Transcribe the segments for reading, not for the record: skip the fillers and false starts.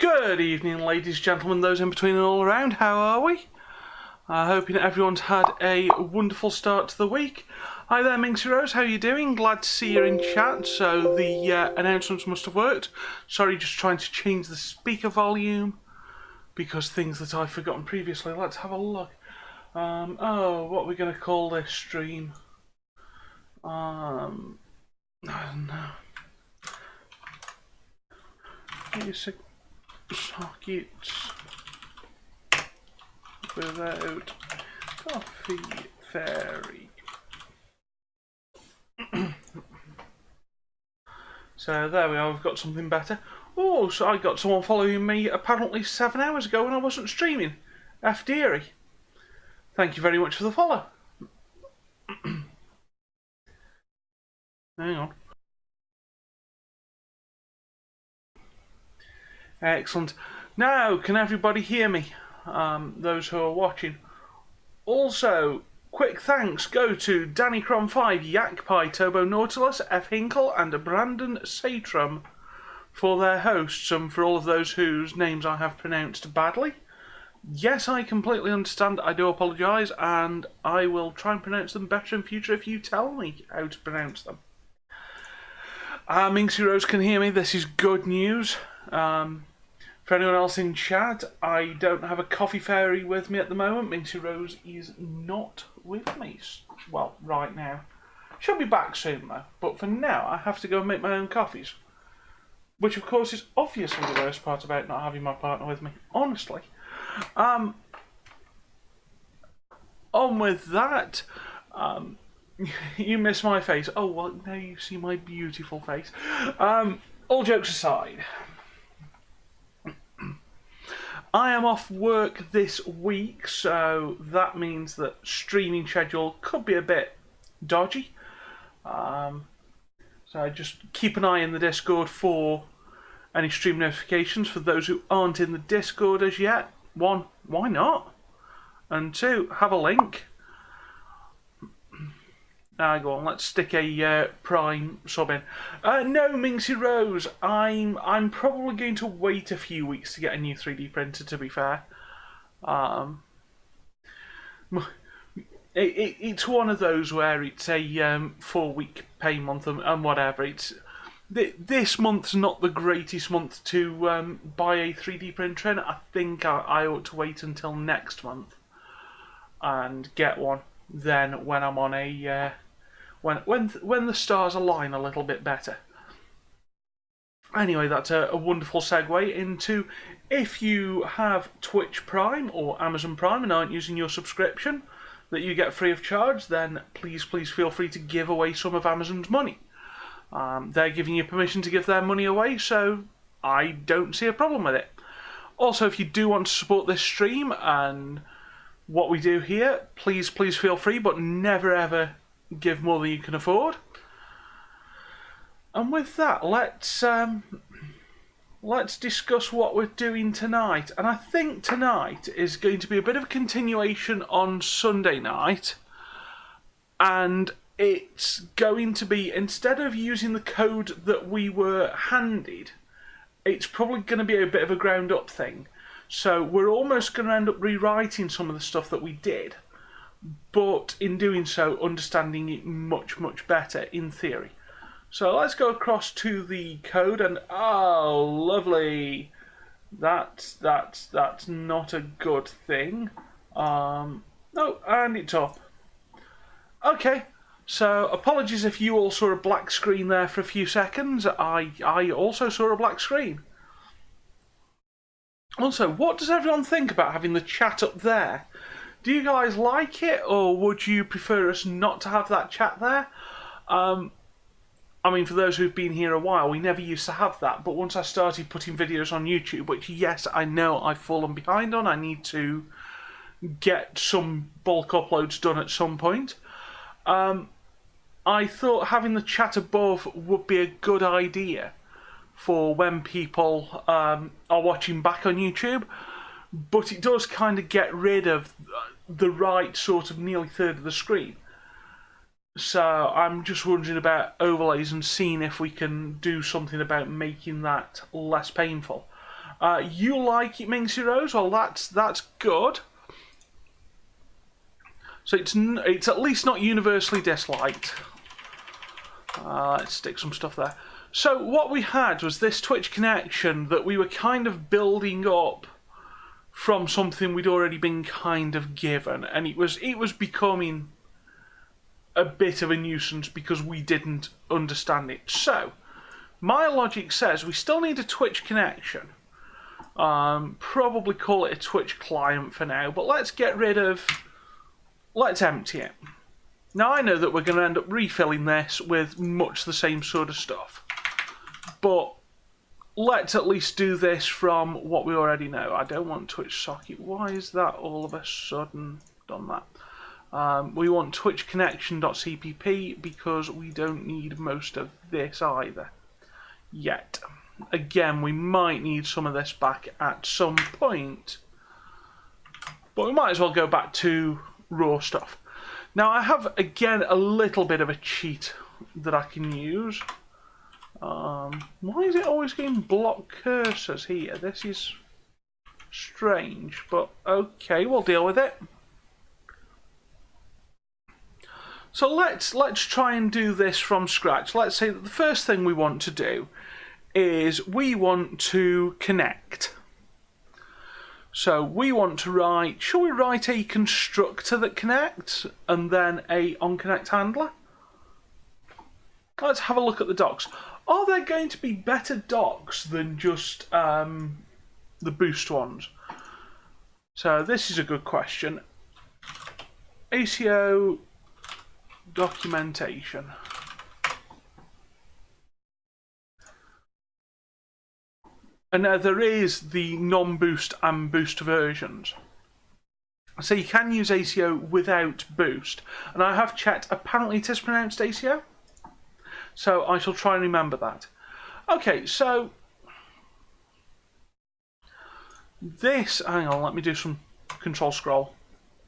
Good evening, ladies, gentlemen, those in between and all around. How are we? Hoping that everyone's had a wonderful start to the week. Hi there, Minxie Rose. How are you doing? Glad to see you in chat. So the announcements must have worked. Sorry, just trying to change the speaker volume because things that I've forgotten previously. Let's have a look. Oh, what are we going to call this stream? I don't know. Basic sockets without coffee fairy. So there we are, we've got something better. Oh, so I got someone following me apparently 7 hours ago when I wasn't streaming. F Deary. Thank you very much for the follow. Hang on. Excellent. Now, can everybody hear me? Those who are watching. Also, quick thanks go to Danny Crom 5, Yak Pie, Turbo Nautilus, F Hinkle, and Brandon Satrum for their hosts, and for all of those whose names I have pronounced badly. Yes, I completely understand. I do apologise, and I will try and pronounce them better in future if you tell me how to pronounce them. Minxie Rose can hear me. This is good news. For anyone else in chat, I don't have a coffee fairy with me at the moment. Minxie Rose is not with me. Well, right now. She'll be back soon though. But for now, I have to go and make my own coffees. Which of course is obviously the worst part about not having my partner with me. Honestly. On with that. You miss my face. Oh, well, now you see my beautiful face. All jokes aside. I am off work this week, so that means that streaming schedule could be a bit dodgy. So just keep an eye in the Discord for any stream notifications. For those who aren't in the Discord as yet, one, why not? And two, have a link. Go on, let's stick a Prime sub in. No, Minxie Rose, I'm probably going to wait a few weeks to get a new 3D printer, to be fair. It's one of those where it's a 4-week pay month and whatever. This month's not the greatest month to buy a 3D printer in. I think I ought to wait until next month and get one. Then when I'm on a when the stars align a little bit better. Anyway, that's a wonderful segue into, if you have Twitch Prime or Amazon Prime and aren't using your subscription that you get free of charge, then please feel free to give away some of Amazon's money. They're giving you permission to give their money away, so I don't see a problem with it. Also, if you do want to support this stream and what we do here, please feel free, but never ever give more than you can afford. And with that, let's discuss what we're doing tonight. And I think tonight is going to be a bit of a continuation on Sunday night. And it's going to be, instead of using the code that we were handed, it's probably going to be a bit of a ground up thing. So we're almost going to end up rewriting some of the stuff that we did, but in doing so, understanding it much better in theory. So let's go across to the code, and oh, lovely. That's not a good thing. No, and it's up. Okay, so apologies if you all saw a black screen there for a few seconds. I also saw a black screen. Also, what does everyone think about having the chat up there? Do you guys like it, or would you prefer us not to have that chat there? I mean, for those who've been here a while, we never used to have that, but once I started putting videos on YouTube, which, yes, I know I've fallen behind on, I need to get some bulk uploads done at some point, I thought having the chat above would be a good idea for when people are watching back on YouTube, but it does kind of get rid of the right sort of nearly third of the screen. So I'm just wondering about overlays and seeing if we can do something about making that less painful. You like it, Minxie Rose? Well, that's good. So it's at least not universally disliked. Let's stick some stuff there. So what we had was this Twitch connection that we were kind of building up from something we'd already been kind of given, and it was becoming a bit of a nuisance because we didn't understand it. So my logic says we still need a Twitch connection. Probably call it a Twitch client for now, but let's empty it. Now I know that we're going to end up refilling this with much the same sort of stuff, but let's at least do this from what we already know. I don't want Twitch socket. Why is that all of a sudden done that? We want Twitch connection.cpp because we don't need most of this either yet. Again, we might need some of this back at some point, but we might as well go back to raw stuff. Now I have again a little bit of a cheat that I can use. Why is it always getting block cursors here? This is strange, but okay, we'll deal with it. So let's try and do this from scratch. Let's say that the first thing we want to do is we want to connect. So we want to write, shall we write a constructor that connects and then a onConnect handler? Let's have a look at the docs. Are there going to be better docs than just the boost ones? So this is a good question. ACO documentation. And now there is the non-boost and boost versions. So you can use ACO without boost. And I have checked, apparently it is pronounced ACO. So I shall try and remember that. Okay, so this, hang on, let me do some control scroll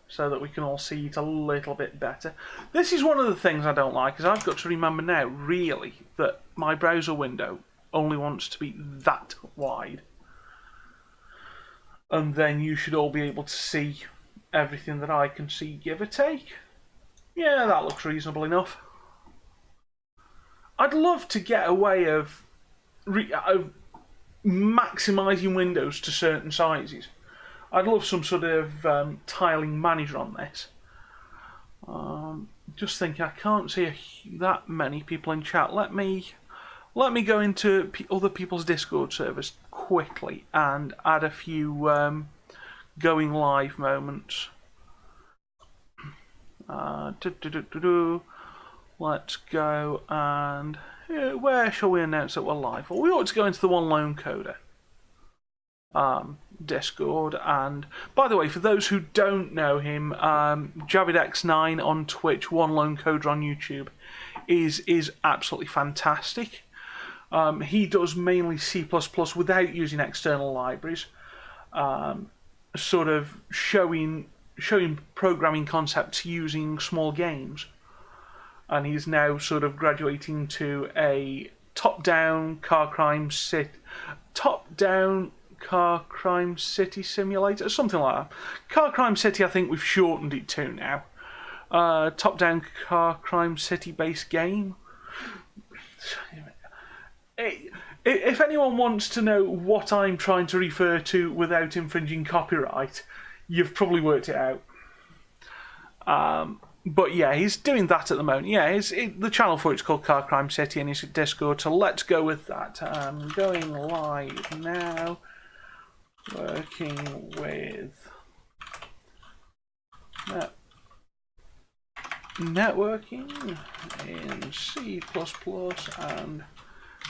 so that we can all see it a little bit better. This is one of the things I don't like, is I've got to remember now, really, that my browser window only wants to be that wide. And then you should all be able to see everything that I can see, give or take. Yeah, that looks reasonable enough. I'd love to get a way of maximising windows to certain sizes. I'd love some sort of tiling manager on this. Just thinking, I can't see that many people in chat. Let me go into other people's Discord servers quickly and add a few going live moments. Let's go and where shall we announce that we're live? Well, we ought to go into the One Lone Coder Discord. And by the way, for those who don't know him, JavidX9 on Twitch, One Lone Coder on YouTube is absolutely fantastic. He does mainly C++ without using external libraries, sort of showing programming concepts using small games. And he's now sort of graduating to a top-down car crime city simulator, something like that. Car Crime City, I think we've shortened it to now. Top-down car crime city-based game. If anyone wants to know what I'm trying to refer to without infringing copyright, you've probably worked it out. But yeah, he's doing that at the moment. Yeah, the channel for it's called Car Crime City and he's at Discord, so let's go with that. Going live now. Working with networking in C++ and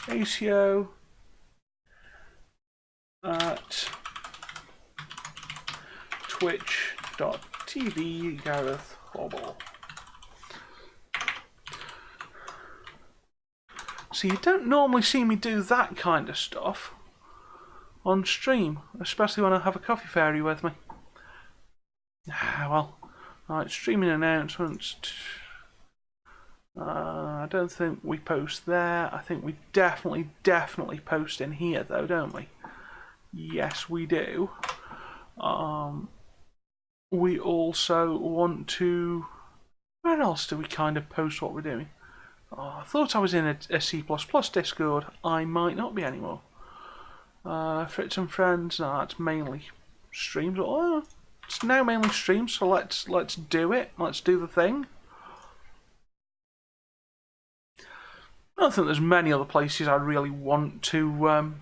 ACO at twitch.tv Gareth Hobble. So you don't normally see me do that kind of stuff on stream, especially when I have a coffee fairy with me. Well, right, streaming announcements. I don't think we post there. I think we definitely post in here though, don't we? Yes, we do. We also want to... Where else do we kind of post what we're doing? Oh, I thought I was in a C++ Discord. I might not be anymore. Fritz and Friends, no, that's mainly streams. Oh, it's now mainly streams, so let's do it. Let's do the thing. I don't think there's many other places I really want to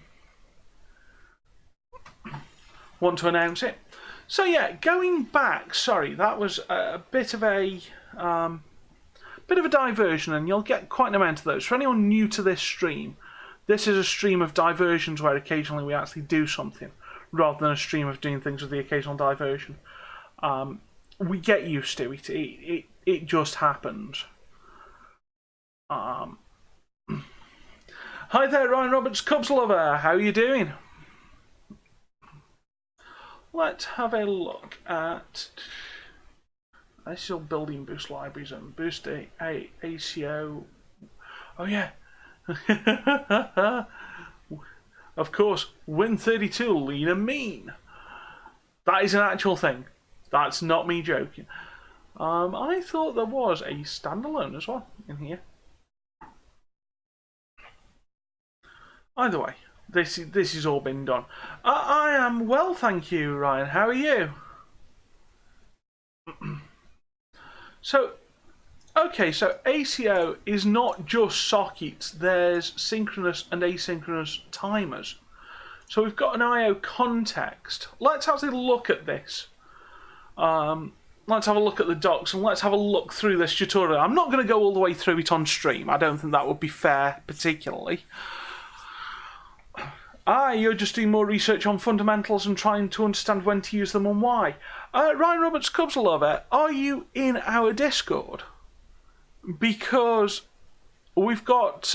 announce it. So yeah, going back. Sorry, that was a bit of a diversion, and you'll get quite an amount of those. For anyone new to this stream, this is a stream of diversions where occasionally we actually do something, rather than a stream of doing things with the occasional diversion. We get used to it. It just happens. Hi there, Ryan Roberts, Cubs lover. How are you doing? Let's have a look at... I still building Boost libraries and Boost ACO. Oh yeah. Of course, Win32 lean and mean. That is an actual thing. That's not me joking. I thought there was a standalone as well in here. Either way, this has all been done. I am well, thank you, Ryan. How are you? So, okay, so ACO is not just sockets. There's synchronous and asynchronous timers. So we've got an I/O context. Let's actually look at this. Let's have a look at the docs and let's have a look through this tutorial. I'm not going to go all the way through it on stream. I don't think that would be fair, particularly. You're just doing more research on fundamentals and trying to understand when to use them and why. Ryan Roberts, Cubs lover, are you in our Discord? Because we've got...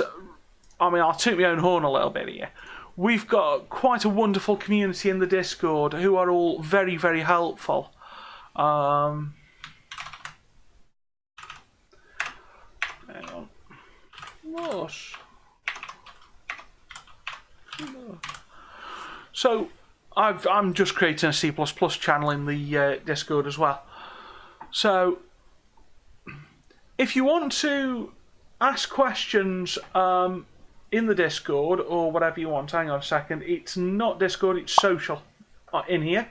I mean, I'll toot my own horn a little bit here. We've got quite a wonderful community in the Discord who are all very, very helpful. Hang on. What? So, I'm just creating a C++ channel in the Discord as well. So, if you want to ask questions in the Discord or whatever you want, hang on a second. It's not Discord, it's social in here.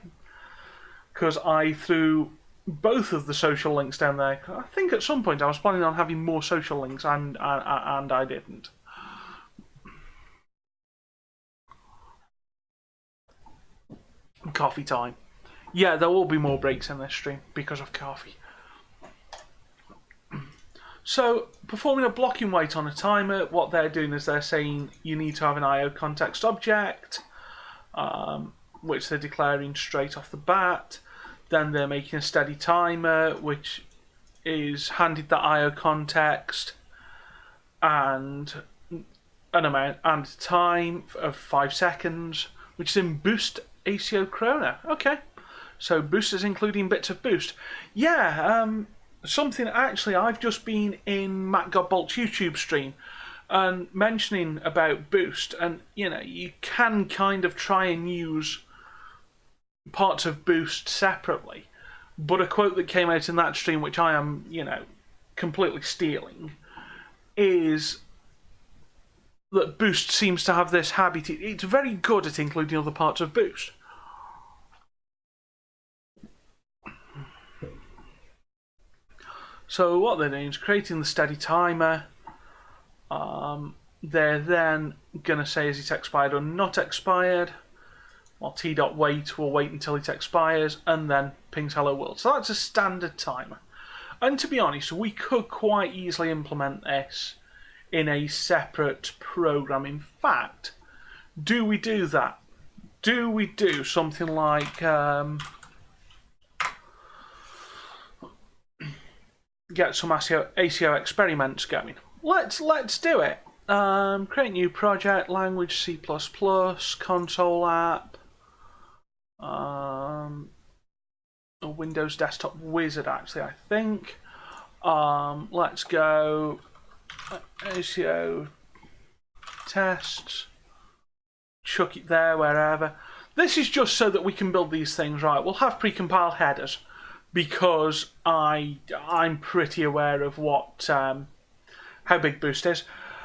Because I threw both of the social links down there. I think at some point I was planning on having more social links and I didn't. Coffee time. Yeah, there will be more breaks in this stream because of coffee. So, performing a blocking wait on a timer, what they're doing is they're saying you need to have an I/O context object, which they're declaring straight off the bat. Then they're making a steady timer, which is handed the I/O context and an amount and time of 5 seconds, which is in Boost ACO Chrono. Okay, so Boost is including bits of Boost. Yeah, something actually I've just been in Matt Godbolt's YouTube stream and mentioning about Boost, and you know, you can kind of try and use parts of Boost separately, but a quote that came out in that stream, which I am, you know, completely stealing, is that Boost seems to have this habit. It's very good at including other parts of Boost. So what they're doing is creating the steady timer. They're then going to say is it expired or not expired. Well, t.wait will wait until it expires and then pings hello world. So that's a standard timer. And to be honest, we could quite easily implement this in a separate program. In fact, do we do that? Do we do something like get some ACO experiments going? Let's do it. Create new project, language C++, console app, a Windows desktop wizard actually, I think. Let's go ACO tests, chuck it there wherever. This is just so that we can build these things right. We'll have pre-compiled headers because I'm pretty aware of what how big Boost is.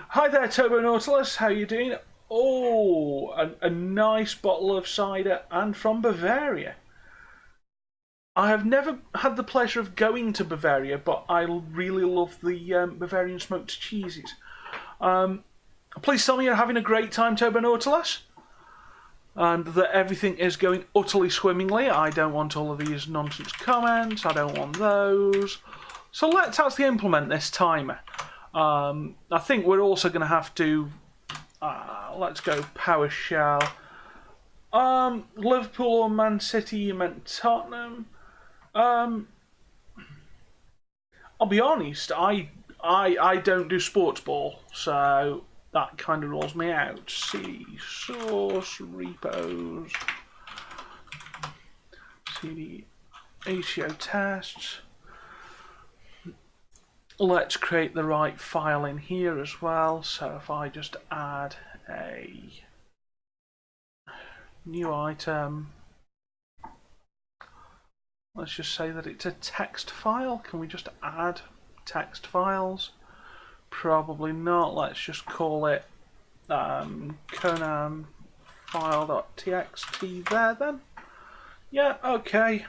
Hi there, Turbo Nautilus. How you doing? Oh, a nice bottle of cider, and from Bavaria. I have never had the pleasure of going to Bavaria, but I really love the Bavarian smoked cheeses. Please tell me you're having a great time, Turbo Nautilus, and that everything is going utterly swimmingly. I don't want all of these nonsense comments. I don't want those. So let's actually implement this timer. I think we're also going to have to... let's go PowerShell. Liverpool or Man City, you meant Tottenham. I'll be honest, I don't do sports ball, so that kind of rules me out. CD source repos, CD ACO tests. Let's create the right file in here as well. So if I just add a new item, let's just say that it's a text file. Can we just add text files? Probably not. Let's just call it Conan file.txt there then. Yeah, okay.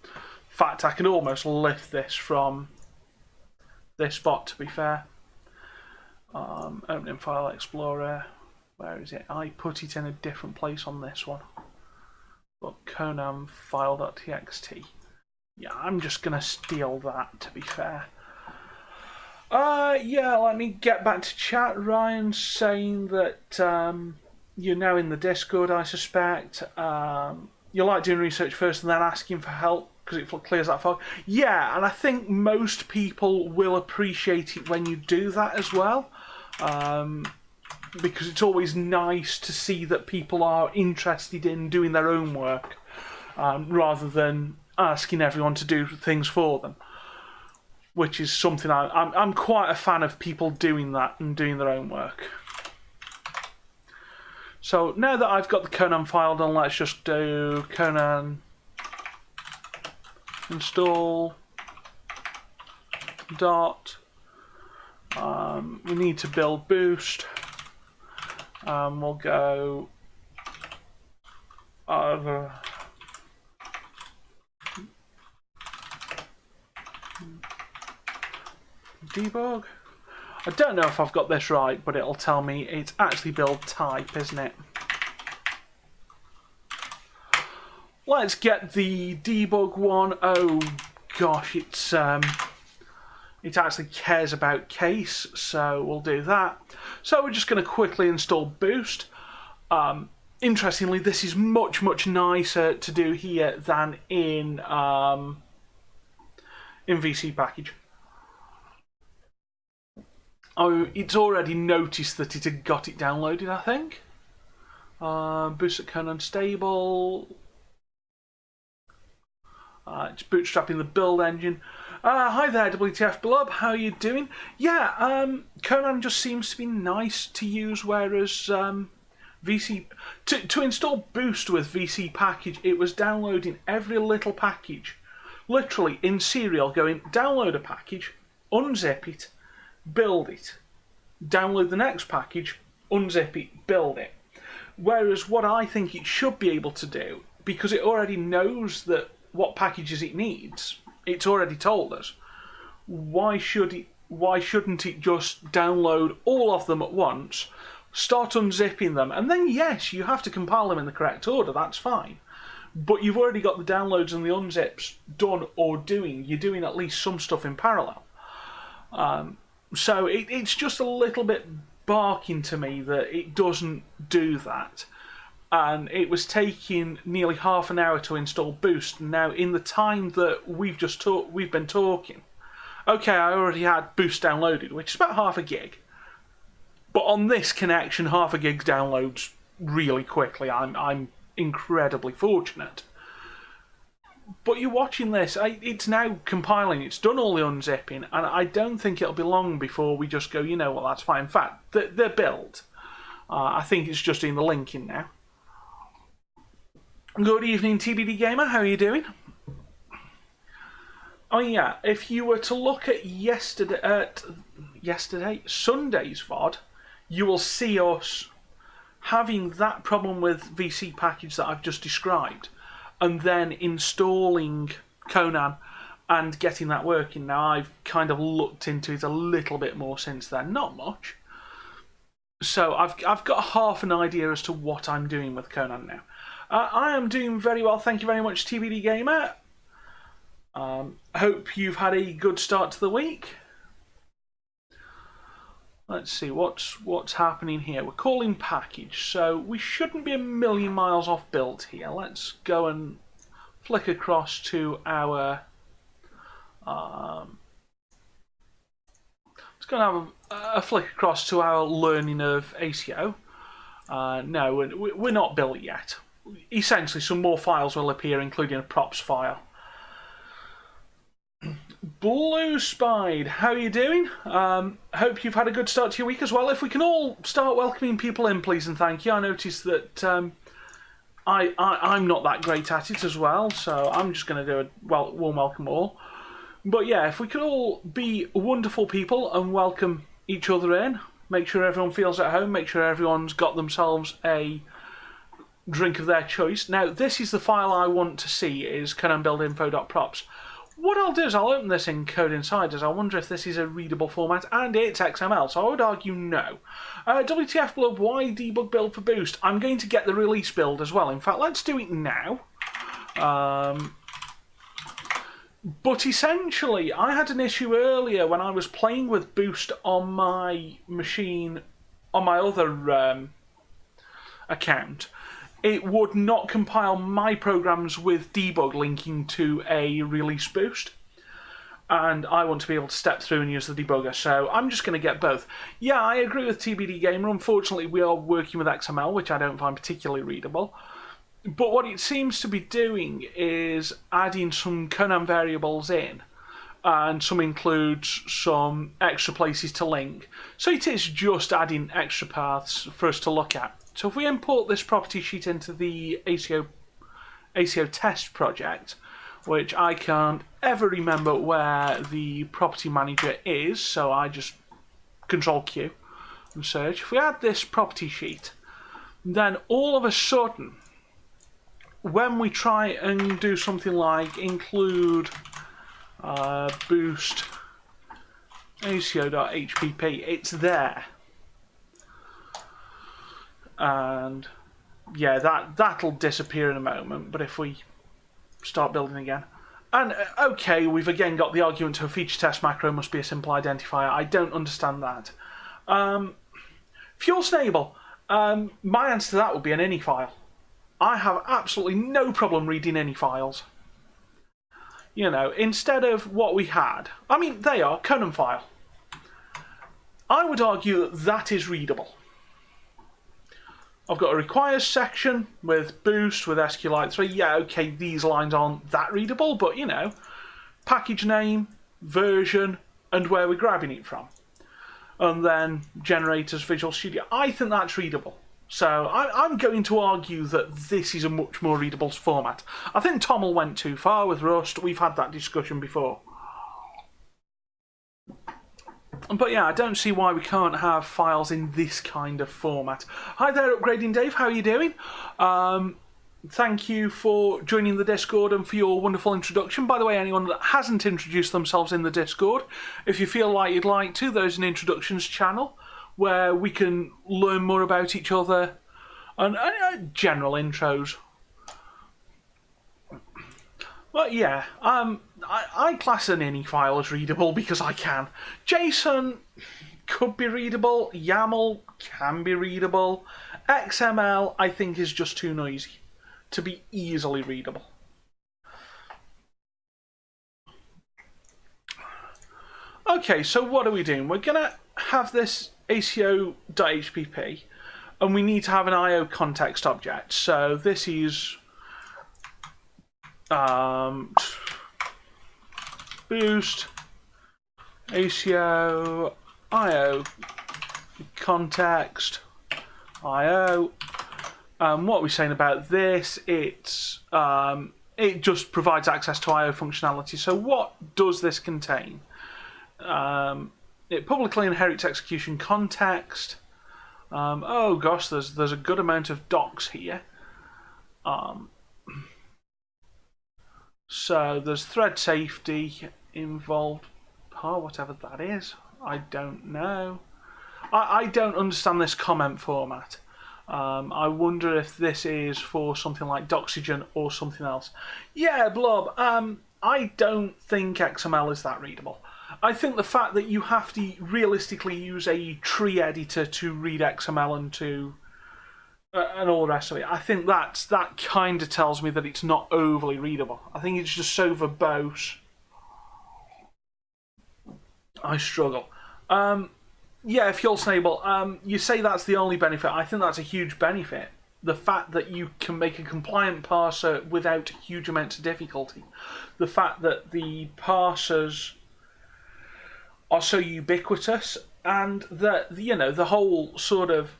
In fact, I can almost lift this from this spot, to be fair. Opening File Explorer. Where is it? I put it in a different place on this one. But Conan file.txt. Yeah, I'm just going to steal that, to be fair. Yeah, let me get back to chat. Ryan's saying that you're now in the Discord, I suspect. You like doing research first and then asking for help because it clears that fog. Yeah, and I think most people will appreciate it when you do that as well. Because it's always nice to see that people are interested in doing their own work rather than asking everyone to do things for them, which is something I'm quite a fan of, people doing that and doing their own work. So now that I've got the Conan file done, let's just do Conan install dot. We need to build Boost. We'll go over debug. I don't know if I've got this right, but it'll tell me it's actually build type, isn't it? Let's get the debug one. Oh gosh, it actually cares about case, so we'll do that. So we're just going to quickly install Boost. Interestingly, this is much nicer to do here than in VC Package. Oh, it's already noticed that it had got it downloaded, I think. Boost at Conan stable. It's bootstrapping the build engine. Hi there, WTF Blob, how are you doing? Yeah, Conan just seems to be nice to use, whereas VC... To install Boost with VC Package, it was downloading every little package, literally in serial, going, download a package, unzip it, build it, download the next package, unzip it, build it. Whereas what I think it should be able to do, because it already knows that what packages it needs, it's already told us, why shouldn't it just download all of them at once, start unzipping them, and then yes, you have to compile them in the correct order, that's fine. But you've already got the downloads and the unzips done or doing. You're doing at least some stuff in parallel. So it's just a little bit barking to me that it doesn't do that. And it was taking nearly half an hour to install Boost. Now, in the time that we've been talking, okay, I already had Boost downloaded, which is about half a gig. But on this connection, half a gig downloads really quickly. I'm incredibly fortunate. but you're watching this. It's now compiling. It's done all the unzipping, and I don't think it'll be long before we just go, you know what, that's fine. In fact, they're built. I think it's just in the linking now. Good evening, TBD Gamer. How are you doing? Oh yeah, if you were to look at Sunday's VOD, you will see us having that problem with VC package that I've just described, and then installing Conan and getting that working. Now, I've kind of looked into it a little bit more since then, not much. So I've got half an idea as to what I'm doing with Conan now. I am doing very well, thank you very much, TBD Gamer. Hope you've had a good start to the week. Let's see what's happening here. We're calling package, so we shouldn't be a million miles off built here. Let's go and flick across to our. Let's go and have a flick across to our learning of ACO. No, we're not built yet. Essentially, some more files will appear, including a props file. Blue Spide, how are you doing? Hope you've had a good start to your week as well. If we can all start welcoming people in, please and thank you. I noticed that I'm not that great at it as well, so I'm just going to do a warm welcome all. But yeah, if we could all be wonderful people and welcome each other in, make sure everyone feels at home, make sure everyone's got themselves a drink of their choice. Now, this is the file I want to see, is conanbuildinfo.props. What I'll do is I'll open this in Code Insiders. I wonder if this is a readable format, and it's XML, so I would argue no. WTF Blood, why debug build for Boost? I'm going to get the release build as well. In fact, let's do it now. But essentially, I had an issue earlier when I was playing with Boost on my machine, on my other account. It would not compile my programs with debug linking to a release boost. And I want to be able to step through and use the debugger, so I'm just going to get both. Yeah, I agree with TBD Gamer. Unfortunately, we are working with XML, which I don't find particularly readable. But what it seems to be doing is adding some Conan variables in. And some includes some extra places to link. So it is just adding extra paths for us to look at. So if we import this property sheet into the ACO test project, which I can't ever remember where the property manager is, so I just Control Q and search. If we add this property sheet, then all of a sudden, when we try and do something like include boost aco.hpp, it's there. And yeah, that'll disappear in a moment, but if we start building again. And okay, we've again got the argument to a feature test macro must be a simple identifier. I don't understand that. Fuel Snable, my answer to that would be an ini file. I have absolutely no problem reading ini files. You know, instead of what we had. I mean, they are Conan file. I would argue that is readable. I've got a requires section with boost, with SQLite 3. Yeah, okay, these lines aren't that readable, but you know, package name, version, and where we're grabbing it from. And then generators, Visual Studio. I think that's readable. So I'm going to argue that this is a much more readable format. I think Toml went too far with Rust. We've had that discussion before. But yeah, I don't see why we can't have files in this kind of format. Hi there, Upgrading Dave, how are you doing? Thank you for joining the Discord and for your wonderful introduction. By the way, anyone that hasn't introduced themselves in the Discord, if you feel like you'd like to, there's an introductions channel where we can learn more about each other and general intros. But yeah, I class an ini file as readable because I can. JSON could be readable. YAML can be readable. XML, I think, is just too noisy to be easily readable. Okay, so what are we doing? We're going to have this aco.hpp, and we need to have an IO context object. So this is boost, ACO, IO, context, IO. What are we saying about this? It just provides access to IO functionality. So what does this contain? It publicly inherits execution context. Oh gosh, there's a good amount of docs here. So there's thread safety involved. Oh, whatever that is. I don't know. I don't understand this comment format. I wonder if this is for something like Doxygen or something else. Yeah, Blob, I don't think XML is that readable. I think the fact that you have to realistically use a tree editor to read XML and all the rest of it, I think that kind of tells me that it's not overly readable. I think it's just so verbose. I struggle. Yeah, Fuel Snable, you say that's the only benefit. I think that's a huge benefit. The fact that you can make a compliant parser without huge amounts of difficulty. The fact that the parsers are so ubiquitous, and that the whole sort of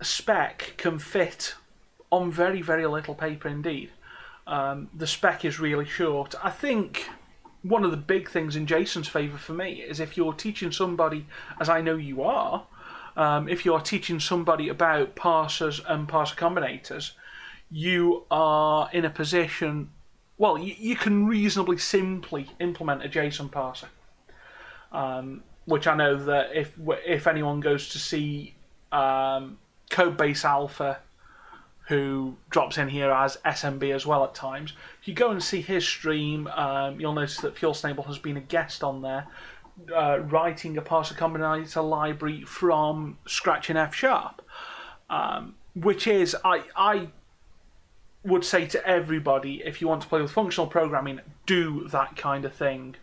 spec can fit on very, very little paper indeed. The spec is really short. I think one of the big things in Jason's favour for me is if you're teaching somebody, as I know you are, if you're teaching somebody about parsers and parser combinators, you are in a position, well, you can reasonably simply implement a JSON parser. Which I know that if anyone goes to see Codebase Alpha, who drops in here as SMB as well at times, if you go and see his stream, you'll notice that Fuel Snable has been a guest on there, writing a parser combinator library from scratch in F#, which is, I would say to everybody, if you want to play with functional programming, do that kind of thing.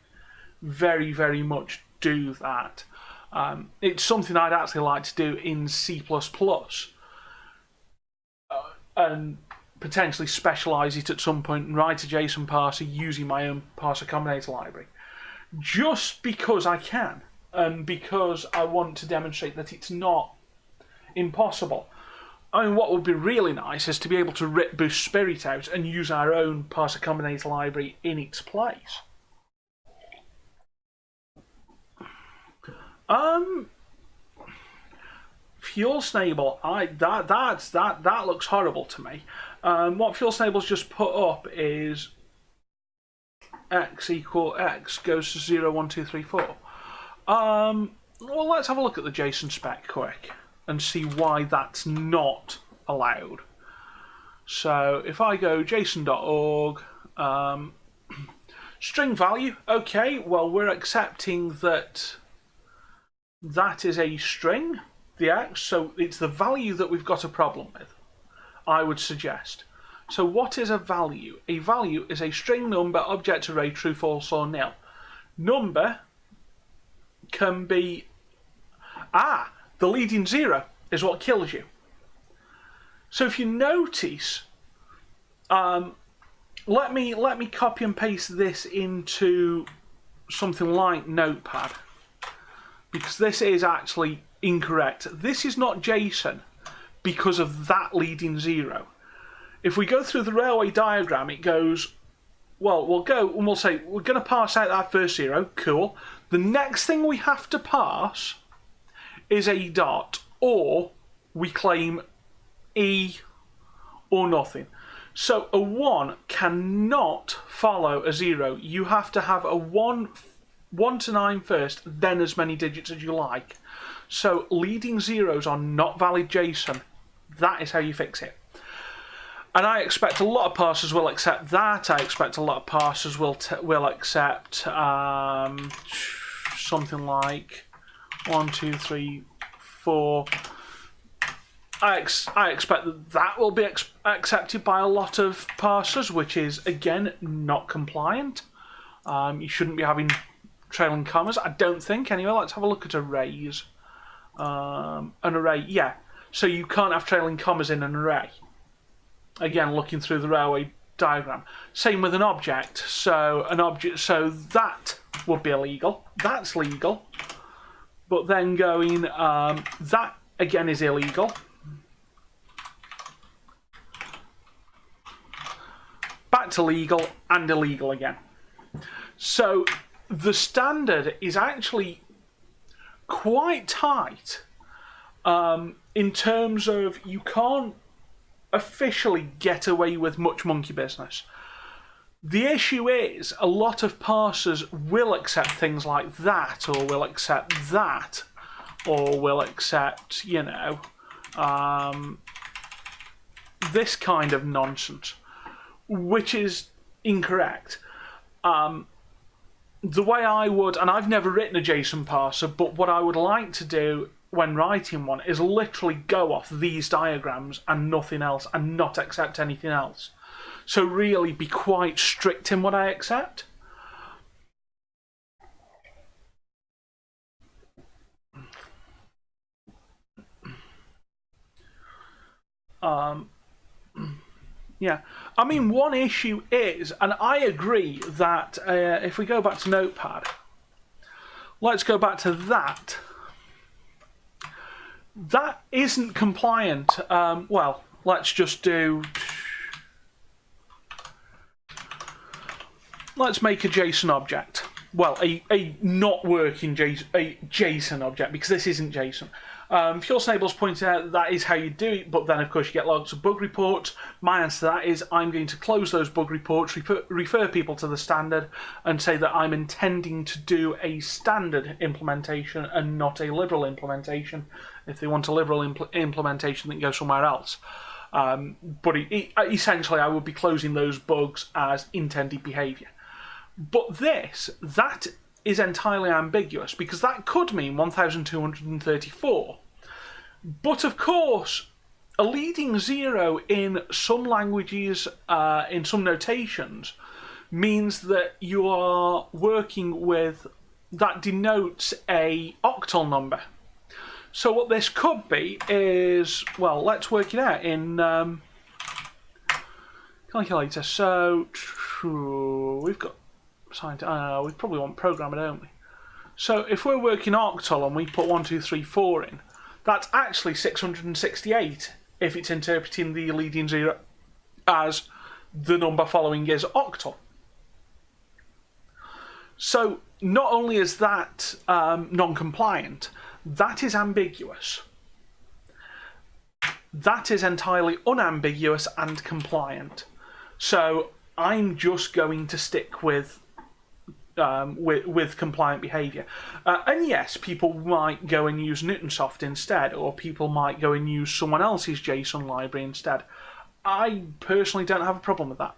Very, very much do that. It's something I'd actually like to do in C++, and potentially specialise it at some point and write a JSON parser using my own parser combinator library. Just because I can, and because I want to demonstrate that it's not impossible. I mean, what would be really nice is to be able to rip Boost Spirit out and use our own parser combinator library in its place. Fuel Snable, that looks horrible to me. What Fuel Snable's just put up is x equal x goes to 0, 1, 2, 3, 4. Well, let's have a look at the JSON spec quick and see why that's not allowed. So if I go json.org, string value, okay, well, we're accepting that is a string, the x, so it's the value that we've got a problem with, I would suggest. So what is a value? A value is a string number, object array, true, false, or nil. Number can be... the leading 0 is what kills you. So if you notice, let me copy and paste this into something like Notepad, because this is actually incorrect. This is not JSON because of that leading 0. If we go through the railway diagram, it goes, well, we'll go and we'll say, we're going to parse out that first 0, cool. The next thing we have to parse is a dot, or we claim E or nothing. So a 1 cannot follow a 0. You have to have a 1 to 9 first, then as many digits as you like. So leading zeros are not valid JSON. That is how you fix it. And I expect a lot of parsers will accept that. I expect a lot of parsers will accept something like 1, 2, 3, 4. I expect that will be accepted by a lot of parsers, which is, again, not compliant. You shouldn't be having trailing commas, I don't think. Anyway, let's have a look at arrays. An array, yeah. So you can't have trailing commas in an array. Again, looking through the railway diagram. Same with an object. So that would be illegal. That's legal. But then going, that again is illegal. Back to legal and illegal again. So the standard is actually quite tight in terms of you can't officially get away with much monkey business. The issue is a lot of parsers will accept things like that, or will accept that, or will accept, this kind of nonsense, which is incorrect. The way I would, and I've never written a JSON parser, but what I would like to do when writing one is literally go off these diagrams and nothing else, and not accept anything else. So really be quite strict in what I accept. Yeah, I mean, one issue is, and I agree that if we go back to Notepad, let's go back to that. That isn't compliant. Well, let's just do. Let's make a JSON object. Well, a not working JSON object, because this isn't JSON. Fuel Snable's pointed out that is how you do it, but then of course you get logs of bug reports. My answer to that is I'm going to close those bug reports, refer people to the standard, and say that I'm intending to do a standard implementation and not a liberal implementation. If they want a liberal implementation, then go somewhere else. But essentially I would be closing those bugs as intended behaviour. But that is entirely ambiguous, because that could mean 1234. But of course, a leading zero in some languages, in some notations, means that you are working with, that denotes a octal number. So what this could be is, well, let's work it out in calculator. So we've got we probably want programmer, don't we? So if we're working octal and we put 1, 2, 3, 4 in, that's actually 668 if it's interpreting the leading zero as the number following is octal. So not only is that non-compliant, that is ambiguous. That is entirely unambiguous and compliant. So I'm just going to stick with compliant behaviour. And yes, people might go and use Newtonsoft instead, or people might go and use someone else's JSON library instead. I personally don't have a problem with that.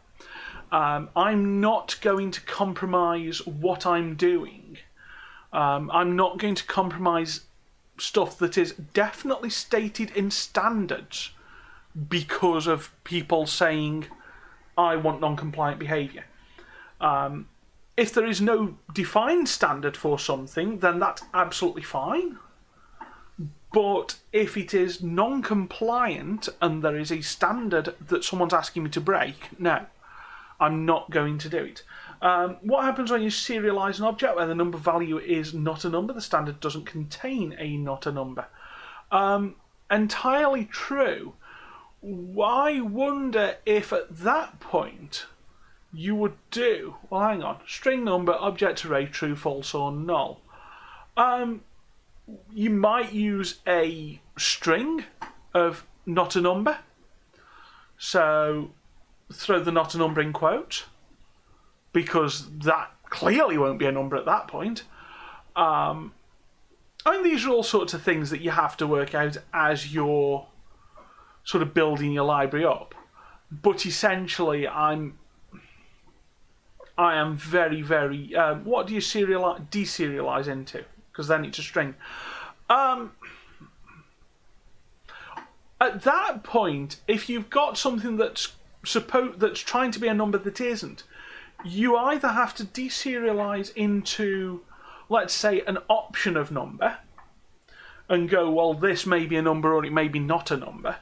I'm not going to compromise what I'm doing. I'm not going to compromise stuff that is definitely stated in standards because of people saying, I want non-compliant behaviour. If there is no defined standard for something, then that's absolutely fine. But if it is non-compliant and there is a standard that someone's asking me to break, no, I'm not going to do it. What happens when you serialize an object where the number value is not a number? The standard doesn't contain a not a number. Entirely true. I wonder if at that point you would do, well, hang on, string number, object array, true, false, or null. You might use a string of not a number. So throw the not a number in quotes, because that clearly won't be a number at that point. I mean, these are all sorts of things that you have to work out as you're sort of building your library up. But essentially, I am very, very... what do you deserialize into? Because then it's a string. At that point, if you've got something that's trying to be a number that isn't, you either have to deserialize into, let's say, an option of number, and go, well, this may be a number or it may be not a number,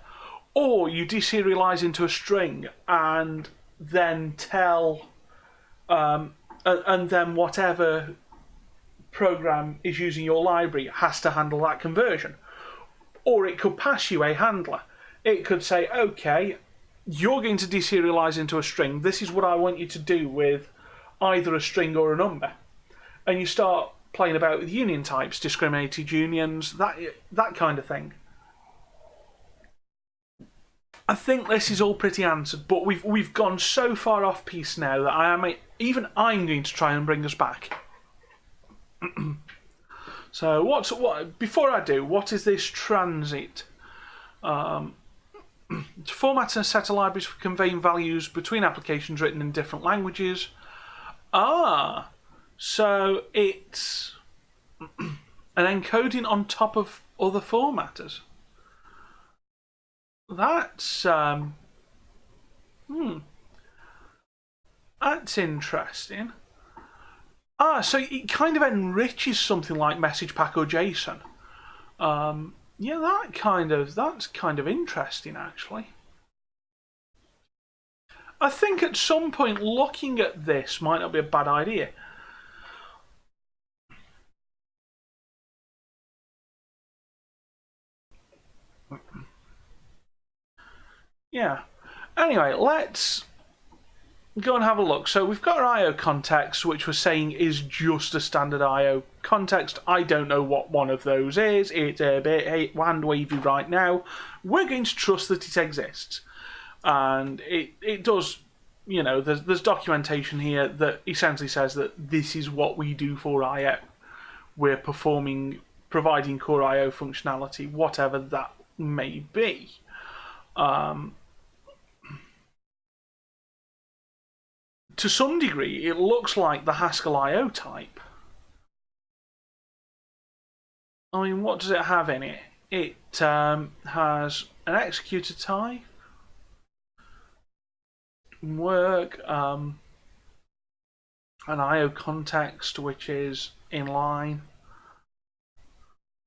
or you deserialize into a string and then tell, and then whatever program is using your library has to handle that conversion. Or it could pass you a handler. It could say, okay, you're going to deserialize into a string. This is what I want you to do with either a string or a number. And you start playing about with union types, discriminated unions, that kind of thing. I think this is all pretty answered, but we've gone so far off piece now that I'm going to try and bring us back. So what? Before I do, what is this transit? To format and set of libraries for conveying values between applications written in different languages. So it's an encoding on top of other formatters. That's that's interesting. So it kind of enriches something like message pack or JSON. Yeah, that's kind of interesting, actually. I think at some point looking at this might not be a bad idea. Yeah. Anyway, let's go and have a look. So we've got our I/O context, which we're saying is just a standard I/O context. I don't know what one of those is. It's a bit hand wavy right now. We're going to trust that it exists, and it does. You know, there's documentation here that essentially says that this is what we do for I/O. We're providing core I/O functionality, whatever that may be. To some degree, it looks like the Haskell I/O type. I mean, what does it have in it? It has an executor type, work, an I/O context which is inline,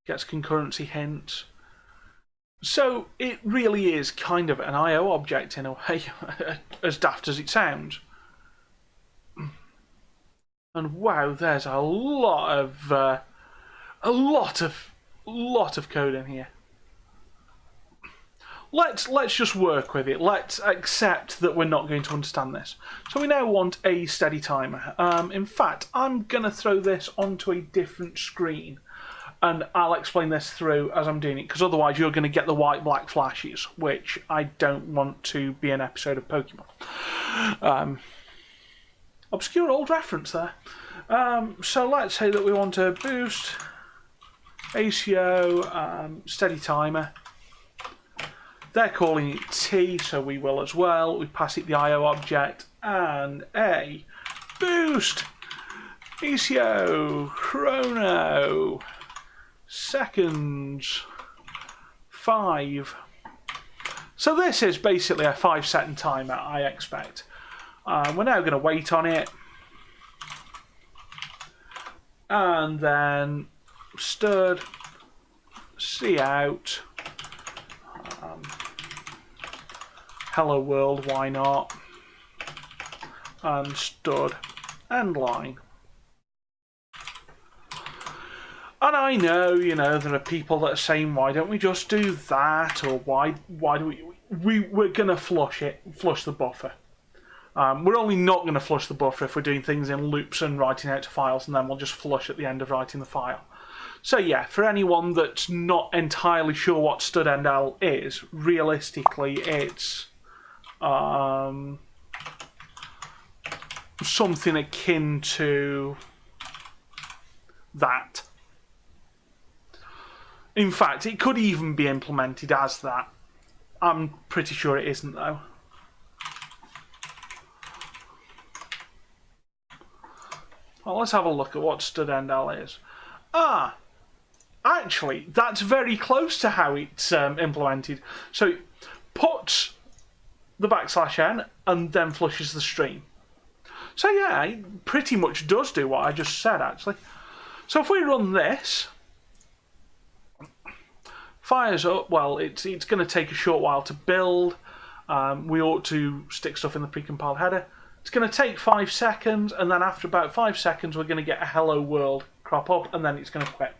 gets concurrency hints. So it really is kind of an I/O object in a way, as daft as it sounds. And wow, there's a lot of code in here. Let's just work with it. Let's accept that we're not going to understand this. So we now want a steady timer. In fact, I'm going to throw this onto a different screen, and I'll explain this through as I'm doing it, because otherwise you're going to get the white-black flashes, which I don't want to be an episode of Pokemon. Obscure old reference there. So let's say that we want to boost ACO steady timer. They're calling it T, so we will as well. We pass it the IO object and a boost ACO chrono seconds 5. So this is basically a 5-second timer, I expect. We're now going to wait on it, and then stirred, see out, hello world, why not, and stud, end line. And I know, there are people that are saying, why don't we just do that, or why do we're going to flush the buffer. We're only not going to flush the buffer if we're doing things in loops and writing out to files, and then we'll just flush at the end of writing the file. So yeah, for anyone that's not entirely sure what std_endl is, realistically it's something akin to that. In fact, it could even be implemented as that. I'm pretty sure it isn't, though. Well, let's have a look at what std_endl is. Actually, that's very close to how it's implemented. So it puts the \n and then flushes the stream. So yeah, it pretty much does do what I just said, actually. So if we run this, fires up. Well, it's going to take a short while to build. we ought to stick stuff in the precompiled header. It's going to take 5 seconds, and then after about 5 seconds, we're going to get a hello world crop up, and then it's going to quit.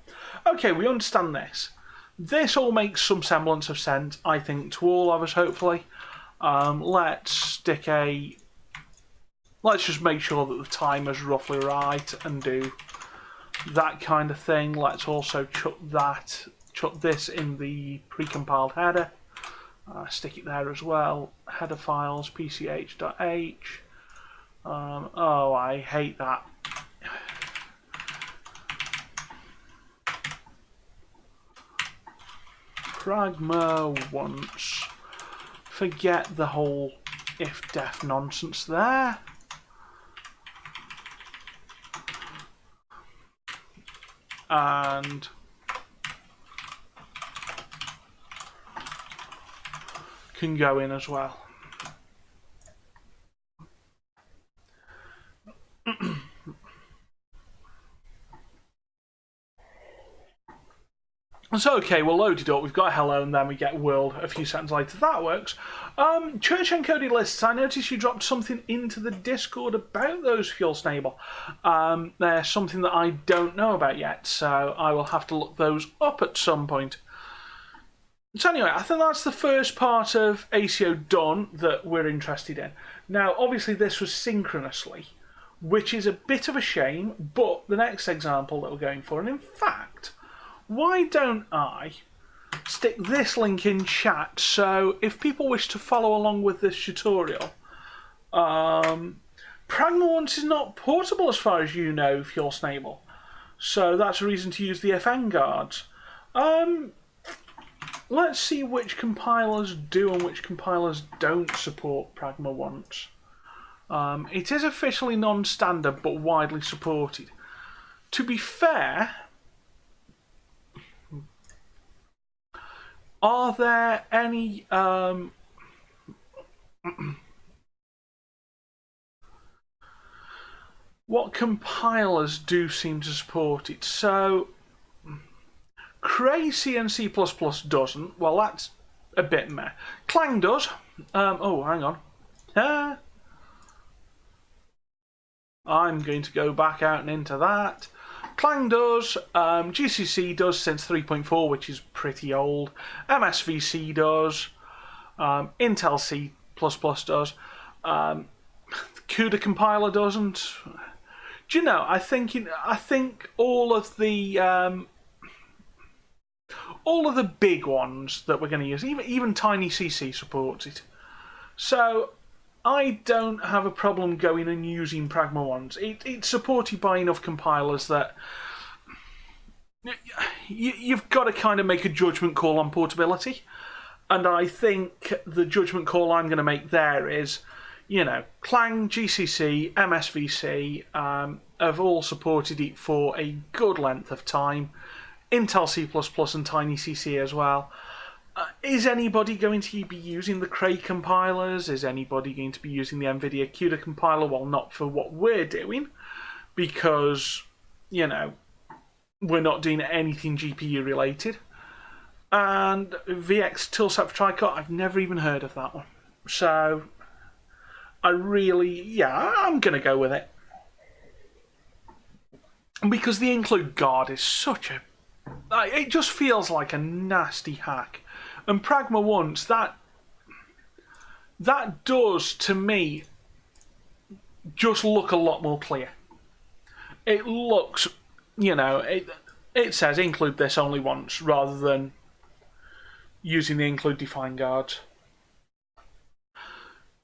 Okay, we understand this. This all makes some semblance of sense, I think, to all of us, hopefully. Let's just make sure that the timer's roughly right and do that kind of thing. Let's also chuck this in the precompiled header. Stick it there as well. Header files, pch.h. Oh, I hate that. Pragma once. Forget the whole if-def nonsense there. And can go in as well. So okay, we'll load it up. We've got a hello, and then we get world a few seconds later. That works. Church encoded lists. I noticed you dropped something into the Discord about those, Fuel Snable. There's something that I don't know about yet, so I will have to look those up at some point. So anyway, I think that's the first part of ACO done that we're interested in. Now, obviously, this was synchronously, which is a bit of a shame, but the next example that we're going for, and in fact, why don't I stick this link in chat, so if people wish to follow along with this tutorial, Pragma once is not portable as far as you know, Fuel Snable. So that's a reason to use the FN guards. Let's see which compilers do and which compilers don't support Pragma once. It is officially non-standard but widely supported. To be fair, are there any what compilers do seem to support it? So Cray C and C++ doesn't. Well, that's a bit meh. Clang does. Oh, hang on. I'm going to go back out and into that. Clang does, GCC does since 3.4, which is pretty old. MSVC does, Intel C++ does. CUDA compiler doesn't. Do you know? I think all of the big ones that we're going to use, even TinyCC supports it. So I don't have a problem going and using Pragma ones. It's supported by enough compilers that you've got to kind of make a judgment call on portability. And I think the judgment call I'm going to make there is, you know, Clang, GCC, MSVC have all supported it for a good length of time. Intel C++ and TinyCC as well. Is anybody going to be using the Cray compilers? Is anybody going to be using the NVIDIA CUDA compiler? Well, not for what we're doing, because, you know, we're not doing anything GPU related. And VX Toolset for Tricore, I've never even heard of that one. So, I'm going to go with it. Because the include guard is such a... it just feels like a nasty hack. And Pragma once, that does, to me, just look a lot more clear. It looks, you know, it says include this only once, rather than using the include define guards.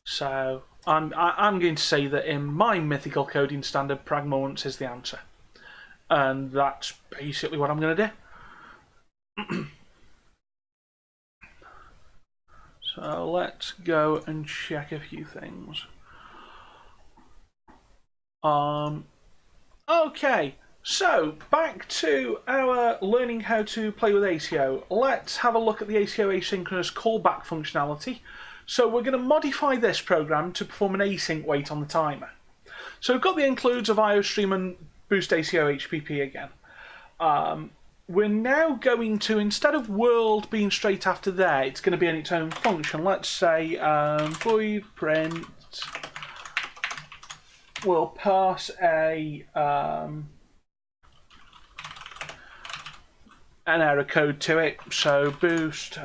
So, I'm going to say that in my mythical coding standard, Pragma once is the answer. And that's basically what I'm going to do. So let's go and check a few things. Okay, so back to our learning how to play with ACO. Let's have a look at the ACO asynchronous callback functionality. So we're going to modify this program to perform an async wait on the timer. So we've got the includes of IOStream and Boost ACO HPP again. we're now going to, instead of world being straight after there, it's going to be in its own function. Let's say void print will pass an error code to it. So boost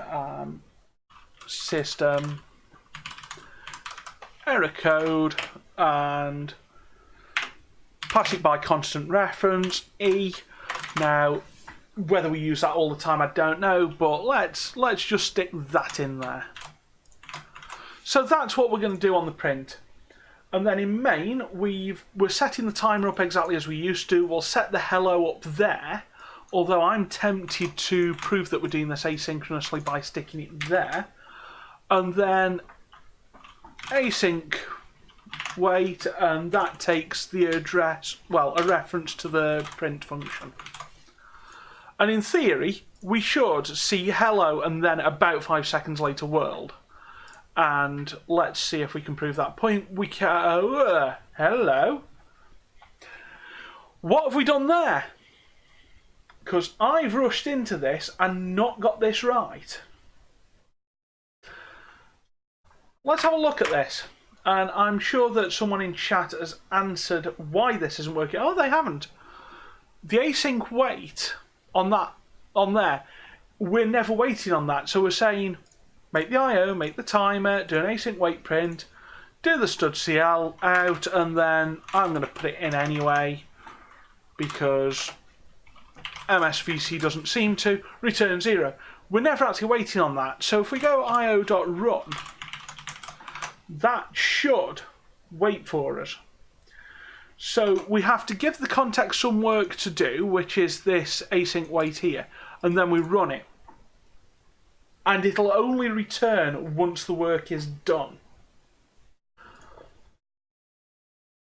system error code and pass it by constant reference E. Now, whether we use that all the time, I don't know, but let's just stick that in there. So that's what we're going to do on the print. And then in main, we're setting the timer up exactly as we used to. We'll set the hello up there, although I'm tempted to prove that we're doing this asynchronously by sticking it there. And then async wait, and that takes the address, well, a reference to the print function. And in theory, we should see hello and then about 5 seconds later world. And let's see if we can prove that point. We can. Hello. What have we done there? Because I've rushed into this and not got this right. Let's have a look at this. And I'm sure that someone in chat has answered why this isn't working. Oh, they haven't. The async wait on there, we're never waiting on that. So we're saying, make the IO, make the timer, do an async wait print, do the studcl out, and then I'm going to put it in anyway because MSVC doesn't seem to return 0. We're never actually waiting on that. So if we go io.run, that should wait for us. So we have to give the context some work to do, which is this async wait here, and then we run it. And it'll only return once the work is done.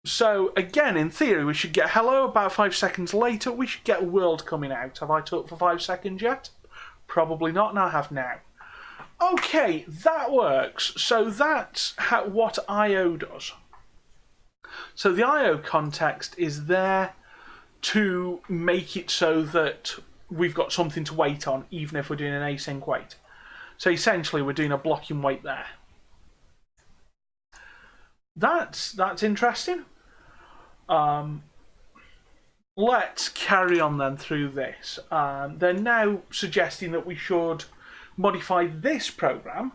So again, in theory, we should get hello about 5 seconds later. We should get a world coming out. Have I talked for 5 seconds yet? Probably not, and I have now. Okay, that works. So that's what I/O does. So the I/O context is there to make it so that we've got something to wait on, even if we're doing an async wait. So essentially, we're doing a blocking wait there. That's interesting. Let's carry on then through this. They're now suggesting that we should modify this program,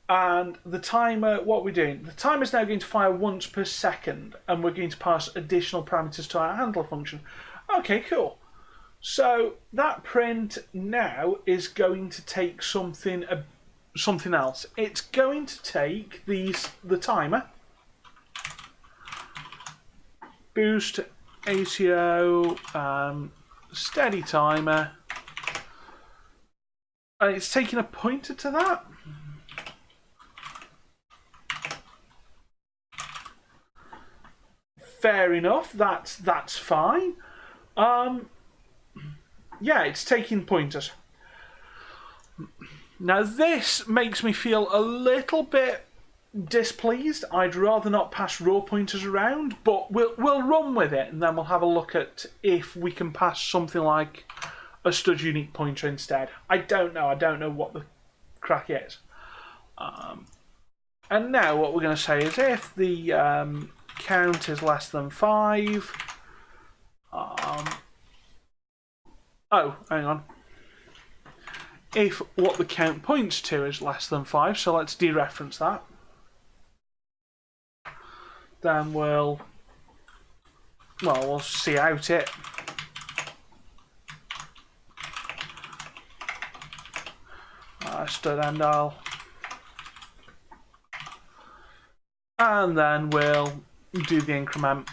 and the timer, what we're doing, the timer is now going to fire once per second, and we're going to pass additional parameters to our handler function. Okay, cool. So that print now is going to take something else. It's going to take the timer, boost ACO, steady timer, and it's taking a pointer to that. Fair enough. That's fine. Yeah, it's taking pointers. Now this makes me feel a little bit displeased. I'd rather not pass raw pointers around, but we'll run with it, and then we'll have a look at if we can pass something like a stud unique pointer instead. I don't know. I don't know what the crack is. And now what we're going to say is if the count is less than 5. Oh, hang on. If what the count points to is less than 5, so let's dereference that. Then we'll see out it. Stud end all. And then we'll do the increment.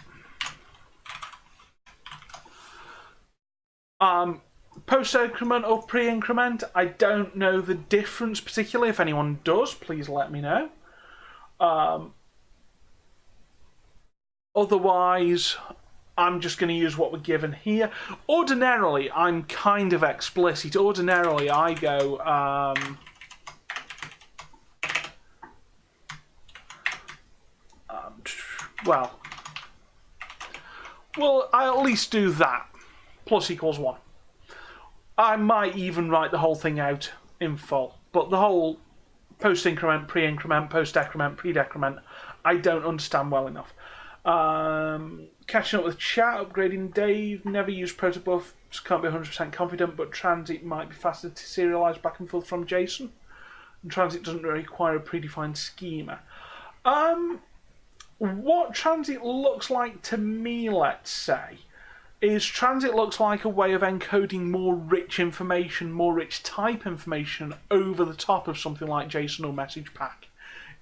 Post-increment or pre-increment, I don't know the difference particularly. If anyone does, please let me know. Otherwise, I'm just going to use what we're given here. Ordinarily, I'm kind of explicit. Ordinarily, I go... well, I'll at least do that. Plus equals 1. I might even write the whole thing out in full, but the whole post-increment, pre-increment, post-decrement, pre-decrement, I don't understand well enough. Catching up with chat, upgrading Dave, never used protobuf, can't be 100% confident, but transit might be faster to serialise back and forth from JSON. And transit doesn't require a predefined schema. What transit looks like to me, let's say, is transit looks like a way of encoding more rich information, more rich type information over the top of something like JSON or message pack.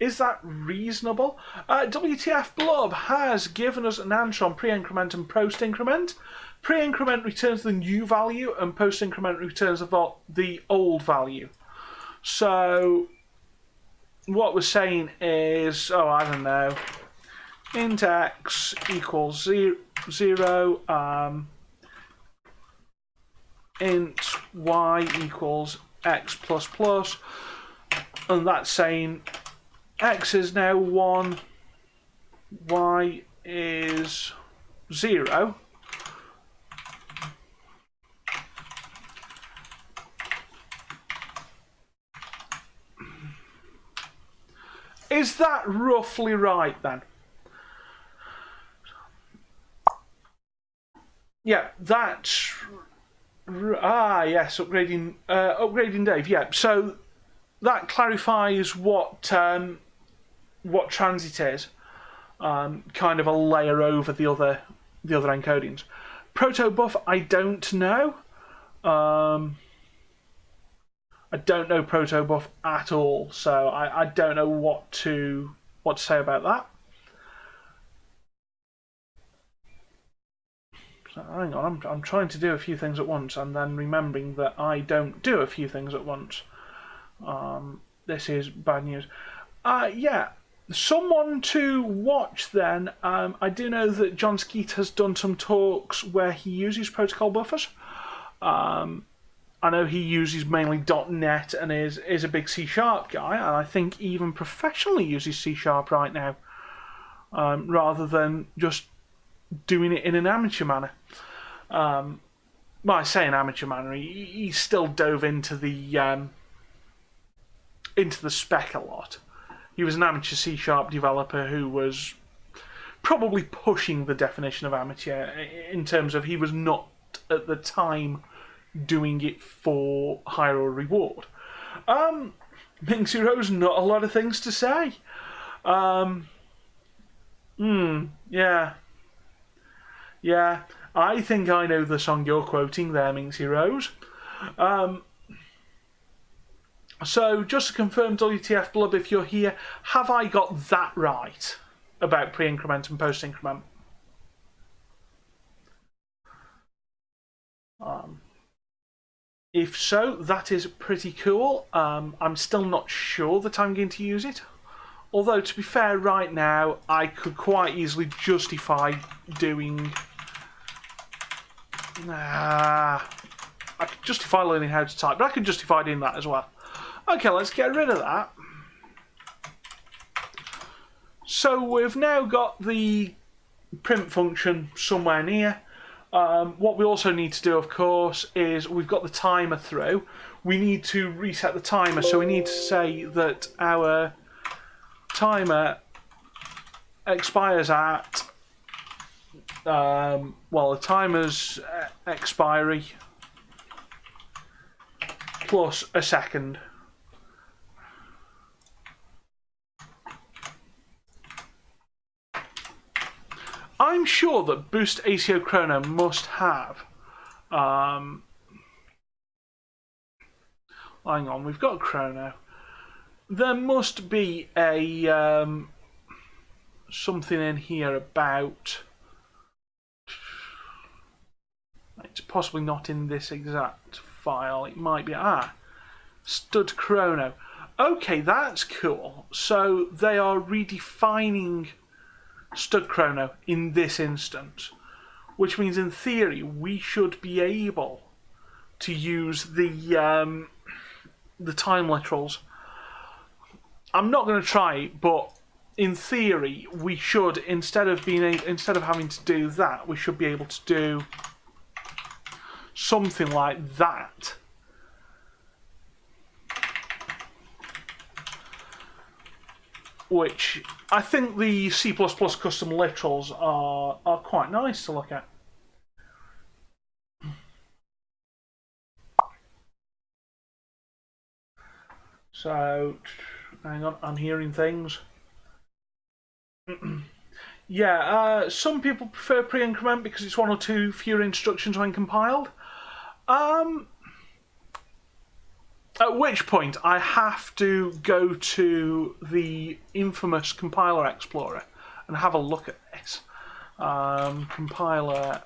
Is that reasonable? WTF Blub has given us an answer on pre-increment and post-increment. Pre-increment returns the new value and post-increment returns the old value. So what we're saying is, I don't know, int x equals 0, int y equals x plus plus, and that's saying x is now 1, y is 0. Is that roughly right then? Yeah, that's... yes, upgrading Dave, yeah. So that clarifies what transit is, kind of a layer over the other encodings. Protobuf, I don't know. I don't know protobuf at all, so I don't know what to say about that. So hang on, I'm trying to do a few things at once and then remembering that I don't do a few things at once. This is bad news. Yeah, someone to watch then. I do know that John Skeet has done some talks where he uses protocol buffers. I know he uses mainly .NET and is a big C# guy, and I think even professionally uses C# right now, rather than just doing it in an amateur manner. Well, I say an amateur manner. He still dove into the spec a lot. He was an amateur C# developer who was probably pushing the definition of amateur in terms of he was not at the time doing it for hire or reward. Minxie Rose, not a lot of things to say. Yeah, I think I know the song you're quoting there, Minxie Rose. So, just to confirm, WTF Blub, if you're here, have I got that right about pre-increment and post-increment? If so, that is pretty cool. I'm still not sure that I'm going to use it. Although, to be fair, right now, I could quite easily justify doing... I could justify learning how to type, but I could justify doing that as well. Okay, let's get rid of that. So we've now got the print function somewhere near. What we also need to do, of course, is we've got the timer through. We need to reset the timer, so we need to say that our timer expires at, the timer's expiry plus a second. I'm sure that Boost ACO Chrono must have. Hang on, we've got Chrono. There must be a something in here about. It's possibly not in this exact file. It might be Stud Chrono. Okay, that's cool. So they are redefining Stud Chrono in this instance, which means in theory we should be able to use the time literals. I'm not going to try it, but in theory we should, instead of having to do that, we should be able to do something like that. Which I think the C++ custom literals are quite nice to look at. So, hang on, I'm hearing things. Yeah, some people prefer pre-increment because it's one or two fewer instructions when compiled. At which point I have to go to the infamous Compiler Explorer and have a look at this. Compiler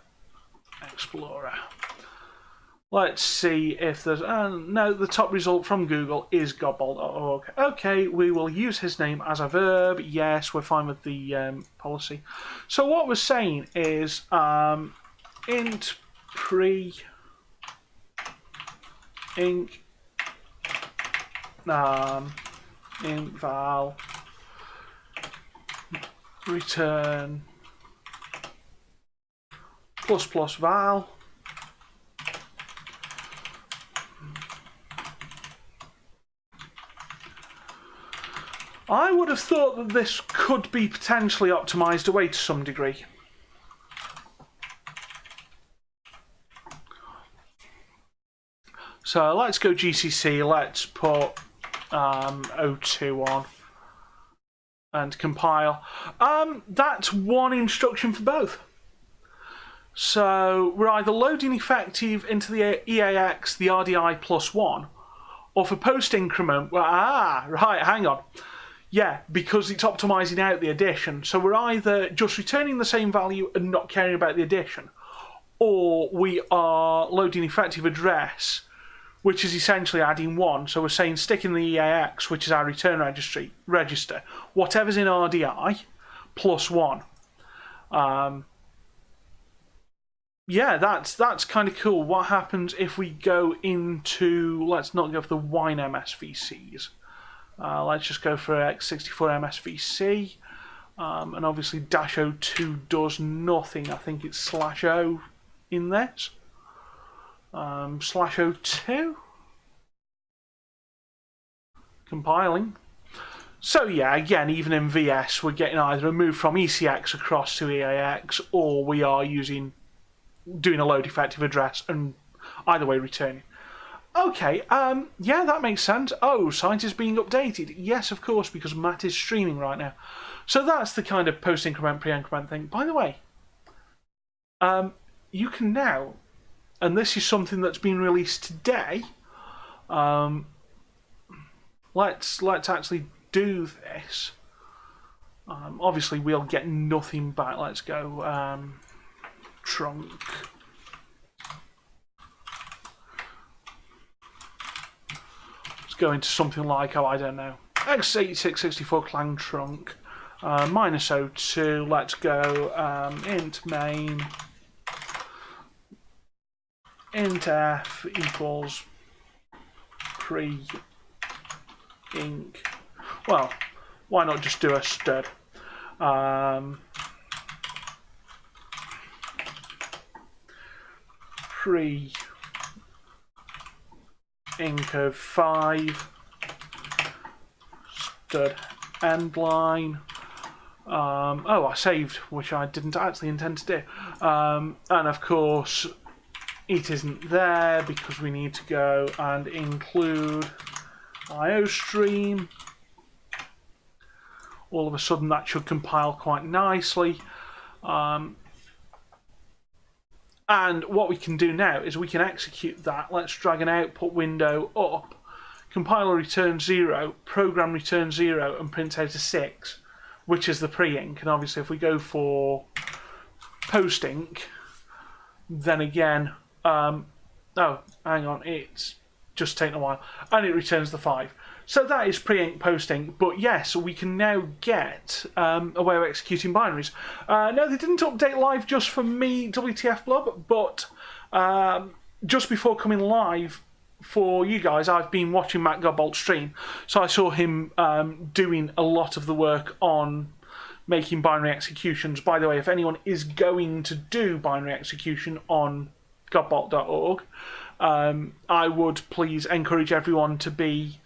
Explorer. Let's see if there's... no, the top result from Google is godbolt.org. Okay, we will use his name as a verb. Yes, we're fine with the policy. So what we're saying is int pre inc int val return ++ val. I would have thought that this could be potentially optimized away to some degree. So let's go GCC, let's put O2 on and compile. That's one instruction for both. So we're either loading effective into the EAX, the RDI +1, or for post increment, right, hang on. Yeah, because it's optimizing out the addition. So we're either just returning the same value and not caring about the addition, or we are loading effective address, which is essentially adding 1. So we're saying stick in the EAX, which is our return register, whatever's in RDI, +1. Yeah, that's kind of cool. What happens if we go into, let's not go for the Wine MSVCs. Let's just go for x64 MSVC. And obviously -02 does nothing. I think it's /O in this. /O2. Compiling. So yeah, again, even in VS, we're getting either a move from ECX across to EAX, or we are doing a load effective address, and either way returning. Okay, yeah, that makes sense. Oh, site is being updated. Yes, of course, because Matt is streaming right now. So that's the kind of post-increment, pre-increment thing. By the way, you can now, and this is something that's been released today, let's actually do this. Obviously, we'll get nothing back. Let's go trunk. Go into something like, I don't know, x86-64 Clang trunk, -02, let's go int main, int f equals pre inc. Well, why not just do a stud? Pre inc of 5 stud end line. Oh, I saved, which I didn't actually intend to do. And of course, it isn't there because we need to go and include IOStream. All of a sudden, that should compile quite nicely. And what we can do now is we can execute that. Let's drag an output window up. Compiler returns 0, program returns 0, and prints out a 6, which is the pre-inc. And obviously, if we go for post-inc, then again, oh, hang on, it's just taken a while, and it returns the 5. So that is pre-inc, post-inc, but yes, we can now get a way of executing binaries. No, they didn't update live just for me, WTF Blob, but just before coming live for you guys, I've been watching Matt Godbolt stream, so I saw him doing a lot of the work on making binary executions. By the way, if anyone is going to do binary execution on godbolt.org. I would please encourage everyone to be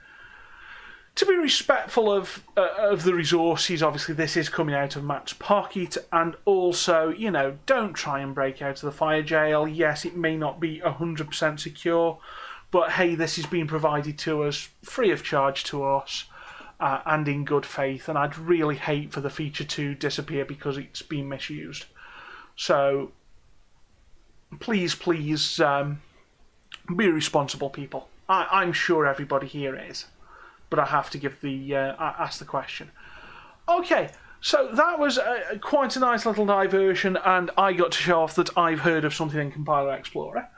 respectful of the resources. Obviously, this is coming out of Matt's pocket, and also, you know, don't try and break out of the fire jail. Yes, it may not be 100% secure, but hey, this is being provided to us free of charge to us, and in good faith. And I'd really hate for the feature to disappear because it's been misused. So please, be responsible, people. I'm sure everybody here is. But I have to give ask the question. Okay, so that was quite a nice little diversion, and I got to show off that I've heard of something in Compiler Explorer,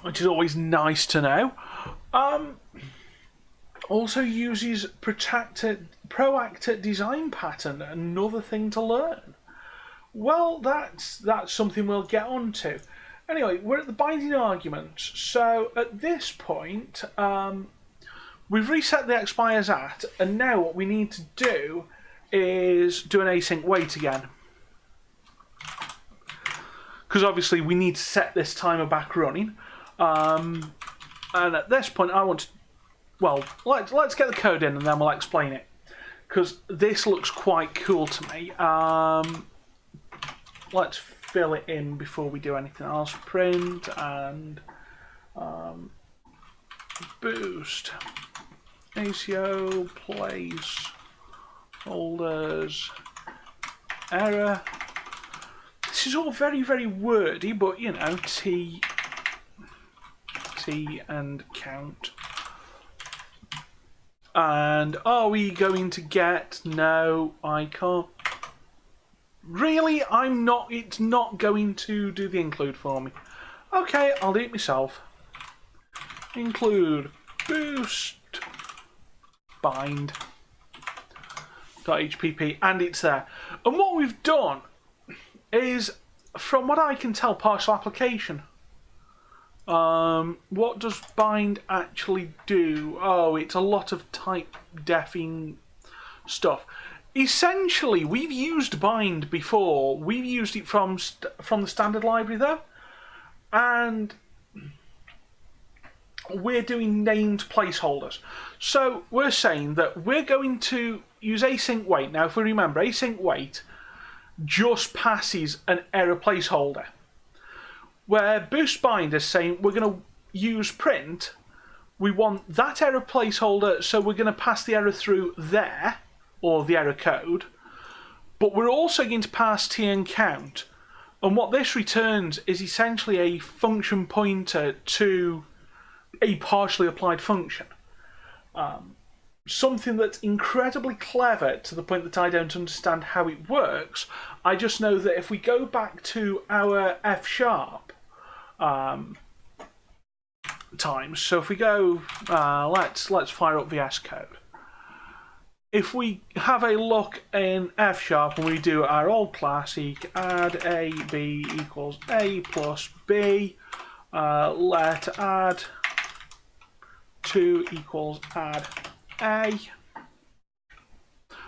which is always nice to know. Also uses Proactor design pattern, another thing to learn. Well, that's something we'll get on to. Anyway, we're at the binding arguments. So at this point, we've reset the expires at, and now what we need to do is do an async wait again. Because obviously we need to set this timer back running. And at this point I want to, well, let's get the code in and then we'll explain it. Because this looks quite cool to me. Let's fill it in before we do anything else. Print and boost ACO place holders error. This is all very, very wordy, but you know, T and count. And are we going to get? No, I can't. Really? I'm not. It's not going to do the include for me. Okay, I'll do it myself. Include boost bind .hpp, and it's there. And what we've done is, from what I can tell, partial application. What does bind actually do? Oh, it's a lot of type defing stuff. Essentially, we've used bind before. We've used it from the standard library though, and we're doing named placeholders. So we're saying that we're going to use async wait. Now, if we remember, async wait just passes an error placeholder, where boost bind is saying we're going to use print. We want that error placeholder, so we're going to pass the error through there, or the error code, but we're also going to pass T and count. And what this returns is essentially a function pointer to a partially applied function. Something that's incredibly clever to the point that I don't understand how it works. I just know that if we go back to our F# times, so if we go, let's fire up VS Code. If we have a look in F# and we do our old classic add a b equals a plus b, let add 2 equals add a,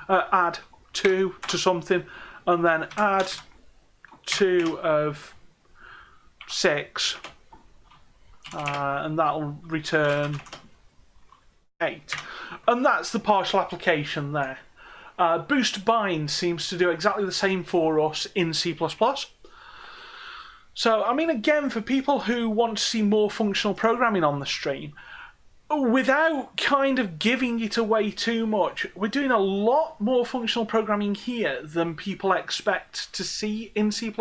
add 2 to something, and then add 2 of 6, and that'll return 8. And that's the partial application there. Boost bind seems to do exactly the same for us in C++. So, I mean, again, for people who want to see more functional programming on the stream, without kind of giving it away too much, we're doing a lot more functional programming here than people expect to see in C++.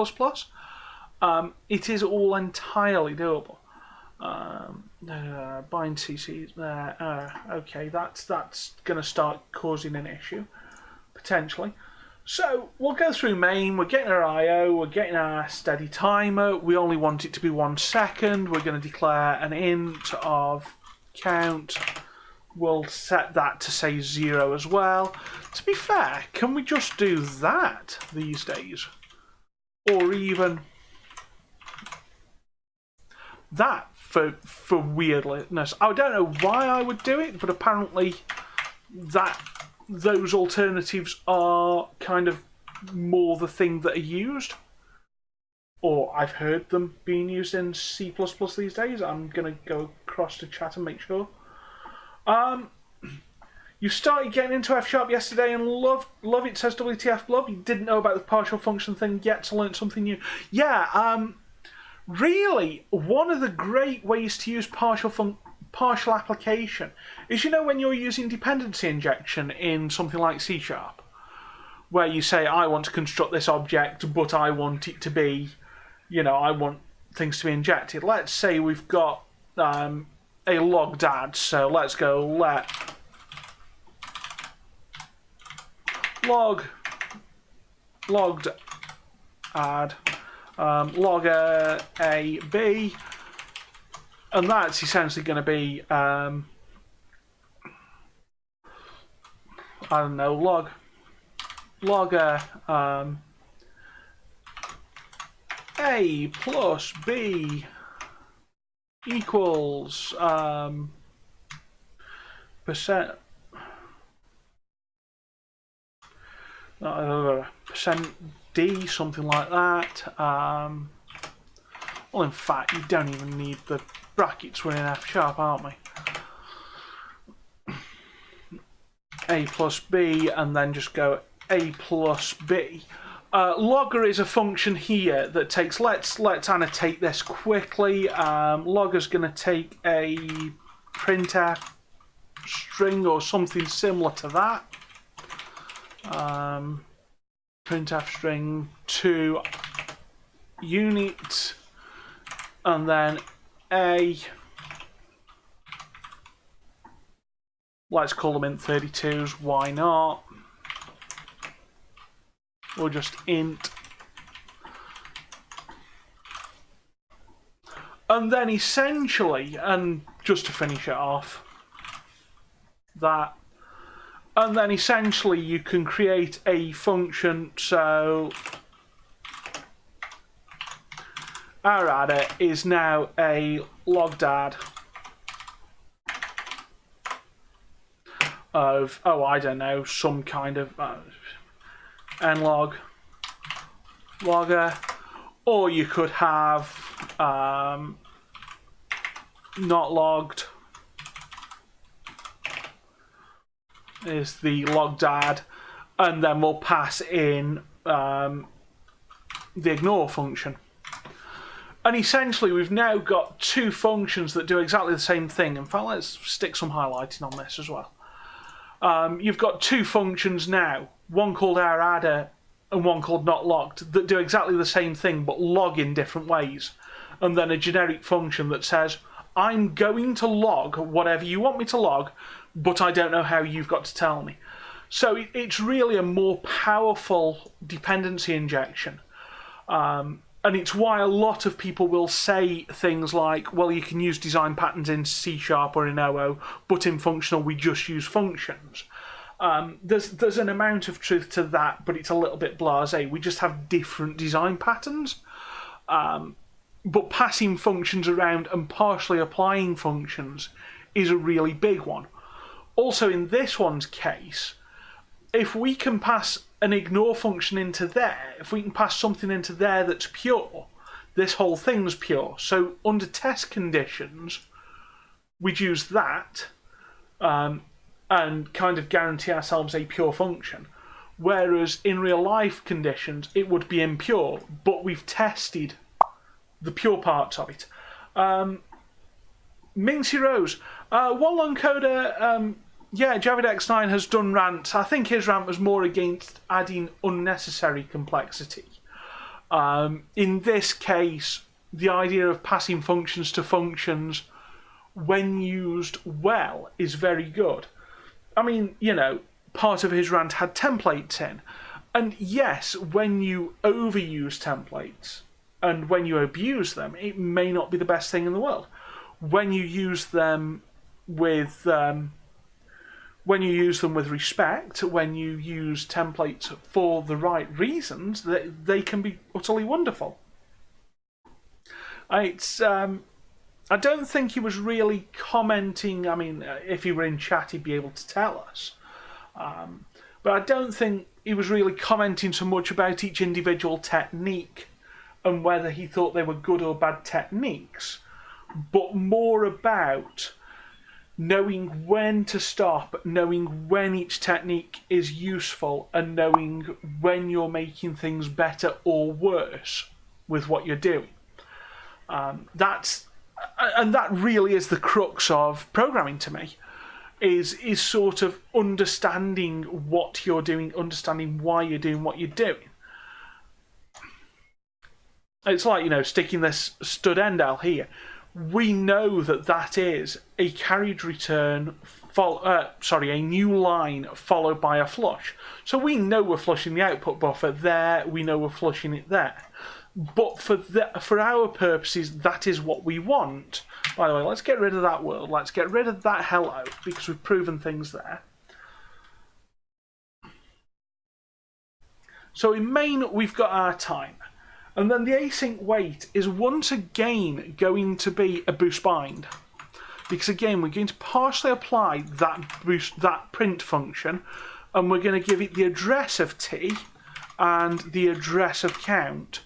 It is all entirely doable. Bind CC there. Okay, that's going to start causing an issue, potentially. So we'll go through main, we're getting our IO, we're getting our steady timer, we only want it to be 1 second, we're going to declare an int of count, we'll set that to say 0 as well. To be fair, can we just do that these days? Or even that for weirdness. I don't know why I would do it, but apparently those alternatives are kind of more the thing that are used. or I've heard them being used in C++ these days. I'm going to go across to chat and make sure. You started getting into F# yesterday and love it, says WTF Love. You didn't know about the partial function thing yet to learn something new. Yeah, really, one of the great ways to use partial application is, when you're using dependency injection in something like C#, where you say, I want to construct this object, but I want it to be, I want things to be injected. Let's say we've got a logged add, so let's go let logged add logger a b, and that's essentially going to be I don't know, logger a plus b equals percent %d, something like that. Well, in fact, you don't even need the brackets. We're in F#, aren't we? A plus b, and then just go a plus b. Logger is a function here that takes. Let's annotate this quickly. Logger's going to take a printf string or something similar to that. Printf string to unit, and then a, let's call them int32s, why not? Or just int. And then essentially, and just to finish it off, that, and then essentially you can create a function. So our adder is now a logged add of, I don't know, some kind of nlog logger, or you could have not logged is the logged add, and then we'll pass in the ignore function. And essentially we've now got two functions that do exactly the same thing. In fact, let's stick some highlighting on this as well. You've got two functions now, one called our adder and one called not logged, that do exactly the same thing but log in different ways. And then a generic function that says, I'm going to log whatever you want me to log, but I don't know how, you've got to tell me. So it's really a more powerful dependency injection. And it's why a lot of people will say things like, well, you can use design patterns in C# or in OO, but in functional we just use functions. There's an amount of truth to that, but it's a little bit blasé. We just have different design patterns. But passing functions around and partially applying functions is a really big one. Also, in this one's case, if we can pass an ignore function into there, if we can pass something into there that's pure, this whole thing's pure. So under test conditions, we'd use that and kind of guarantee ourselves a pure function. Whereas in real life conditions, it would be impure, but we've tested the pure parts of it. Minxie Rose, one long coder, yeah, JavaDX9 has done rants. I think his rant was more against adding unnecessary complexity. In this case, the idea of passing functions to functions when used well is very good. I mean, part of his rant had templates in. And yes, when you overuse templates and when you abuse them, it may not be the best thing in the world. When you use them with respect, when you use templates for the right reasons, they can be utterly wonderful. I don't think he was really commenting. I mean, if he were in chat, he'd be able to tell us. But I don't think he was really commenting so much about each individual technique and whether he thought they were good or bad techniques, but more about knowing when to stop, knowing when each technique is useful, and knowing when you're making things better or worse with what you're doing. That really is the crux of programming to me. Is sort of understanding what you're doing, understanding why you're doing what you're doing. It's like, sticking this stud endal here. We know that is a carriage return, a new line followed by a flush. So we know we're flushing the output buffer there, we know we're flushing it there. But for our purposes, that is what we want. By the way, let's get rid of that world. Let's get rid of that hello, because we've proven things there. So in main, we've got our timer. And then the async wait is once again going to be a boost bind. Because again, we're going to partially apply that print function, and we're going to give it the address of t and the address of count.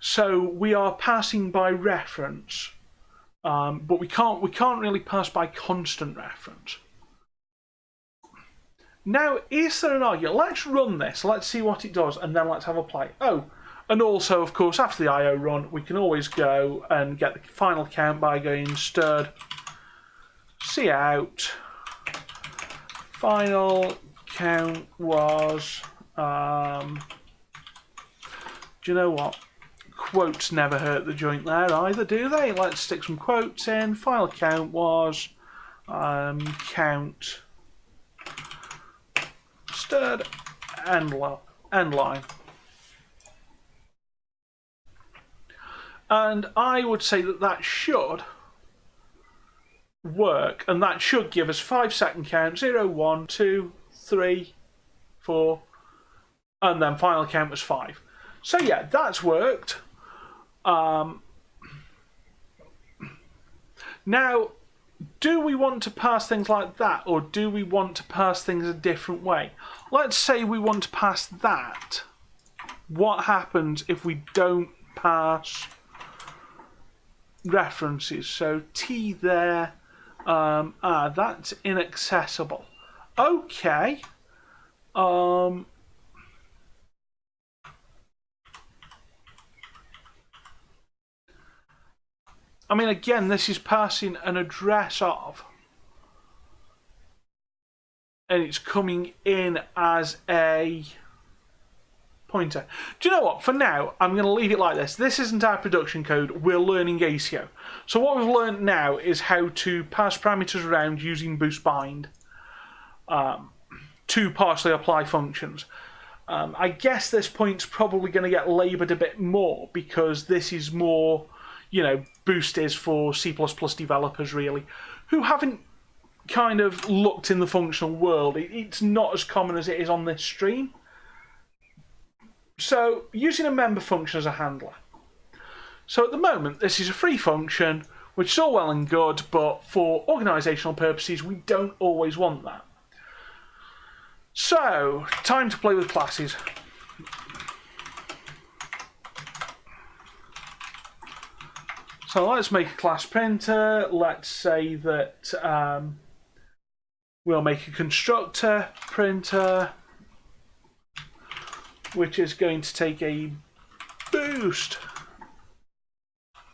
So we are passing by reference, but we can't really pass by constant reference. Now, is there an argument? Let's run this. Let's see what it does, and then let's have a play. Oh, and also, of course, after the I/O run, we can always go and get the final count by going stirred cout. Final count was. Do you know what? Quotes never hurt the joint there either, do they? Let's stick some quotes in. Final count was count stirred end line. And I would say that should work, and that should give us 5-second count 0, 1, 2, 3, 4, and then final count was 5. So yeah, that's worked. Now, do we want to pass things like that, or do we want to pass things a different way? Let's say we want to pass that. What happens if we don't pass references? So T there, that's inaccessible. Okay. I mean, again, this is passing an address of, and it's coming in as a pointer. Do you know what? For now, I'm going to leave it like this. This isn't our production code. We're learning ASIO. So what we've learned now is how to pass parameters around using boost bind to partially apply functions. I guess this point's probably going to get laboured a bit more, because this is more, boost is for C++ developers, really, who haven't kind of looked in the functional world. It's not as common as it is on this stream. So, using a member function as a handler. So at the moment, this is a free function, which is all well and good, but for organisational purposes, we don't always want that. So, time to play with classes. So let's make a class printer. Let's say that we'll make a constructor printer, which is going to take a boost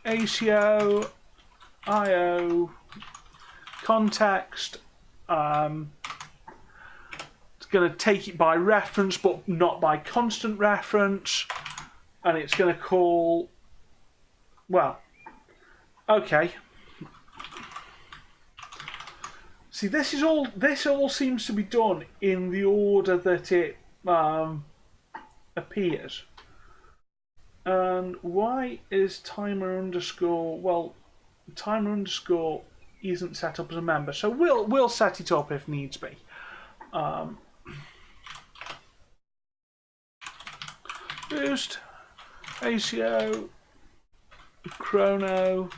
ASIO IO context. It's going to take it by reference, but not by constant reference, and it's going to call, well, okay. See, this all seems to be done in the order that it appears. And why is timer underscore? Well, timer underscore isn't set up as a member, so we'll set it up if needs be. Boost ASIO chrono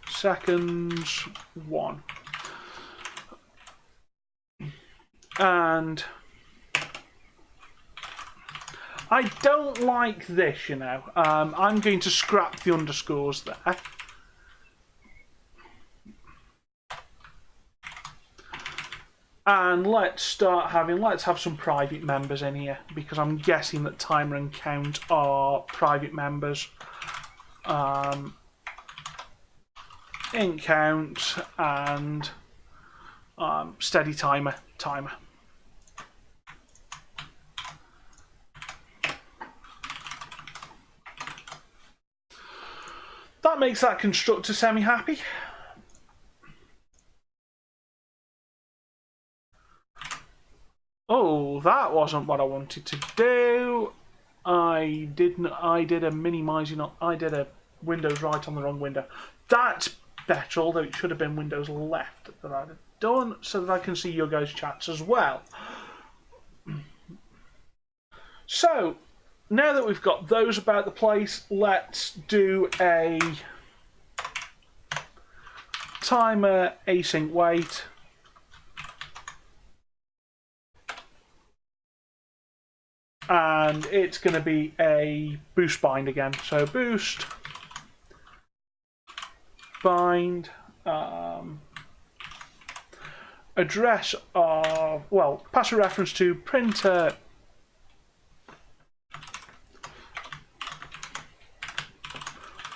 seconds 1, and I don't like this, you know. I'm going to scrap the underscores there. And let's have some private members in here, because I'm guessing that timer and count are private members. In count and steady timer. That makes that constructor semi-happy. Oh, that wasn't what I wanted to do. I did a minimizing. I did a Windows right on the wrong window. That's better, although it should have been Windows left that I'd have done, so that I can see your guys' chats as well. So, now that we've got those about the place, let's do a timer async wait. And it's going to be a boost bind again. So boost bind address of, well, pass a reference to printer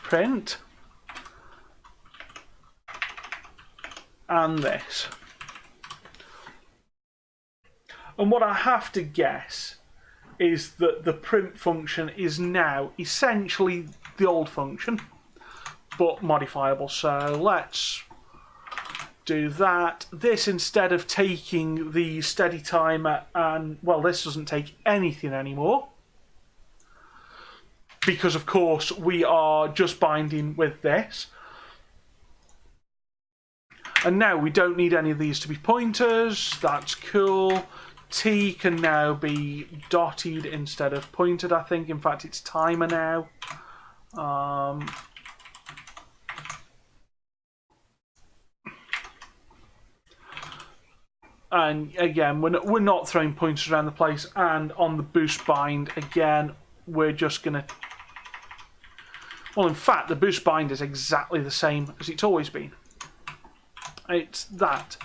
print and this. And what I have to guess is that the print function is now essentially the old function, but modifiable. So let's do that. This, instead of taking the steady timer and, well, this doesn't take anything anymore, because of course we are just binding with this. And now we don't need any of these to be pointers. That's cool. T can now be dotted instead of pointed, I think. In fact, it's timer now. And again, we're not throwing pointers around the place. And on the boost bind, again, we're just going to... Well, in fact, the boost bind is exactly the same as it's always been. It's that.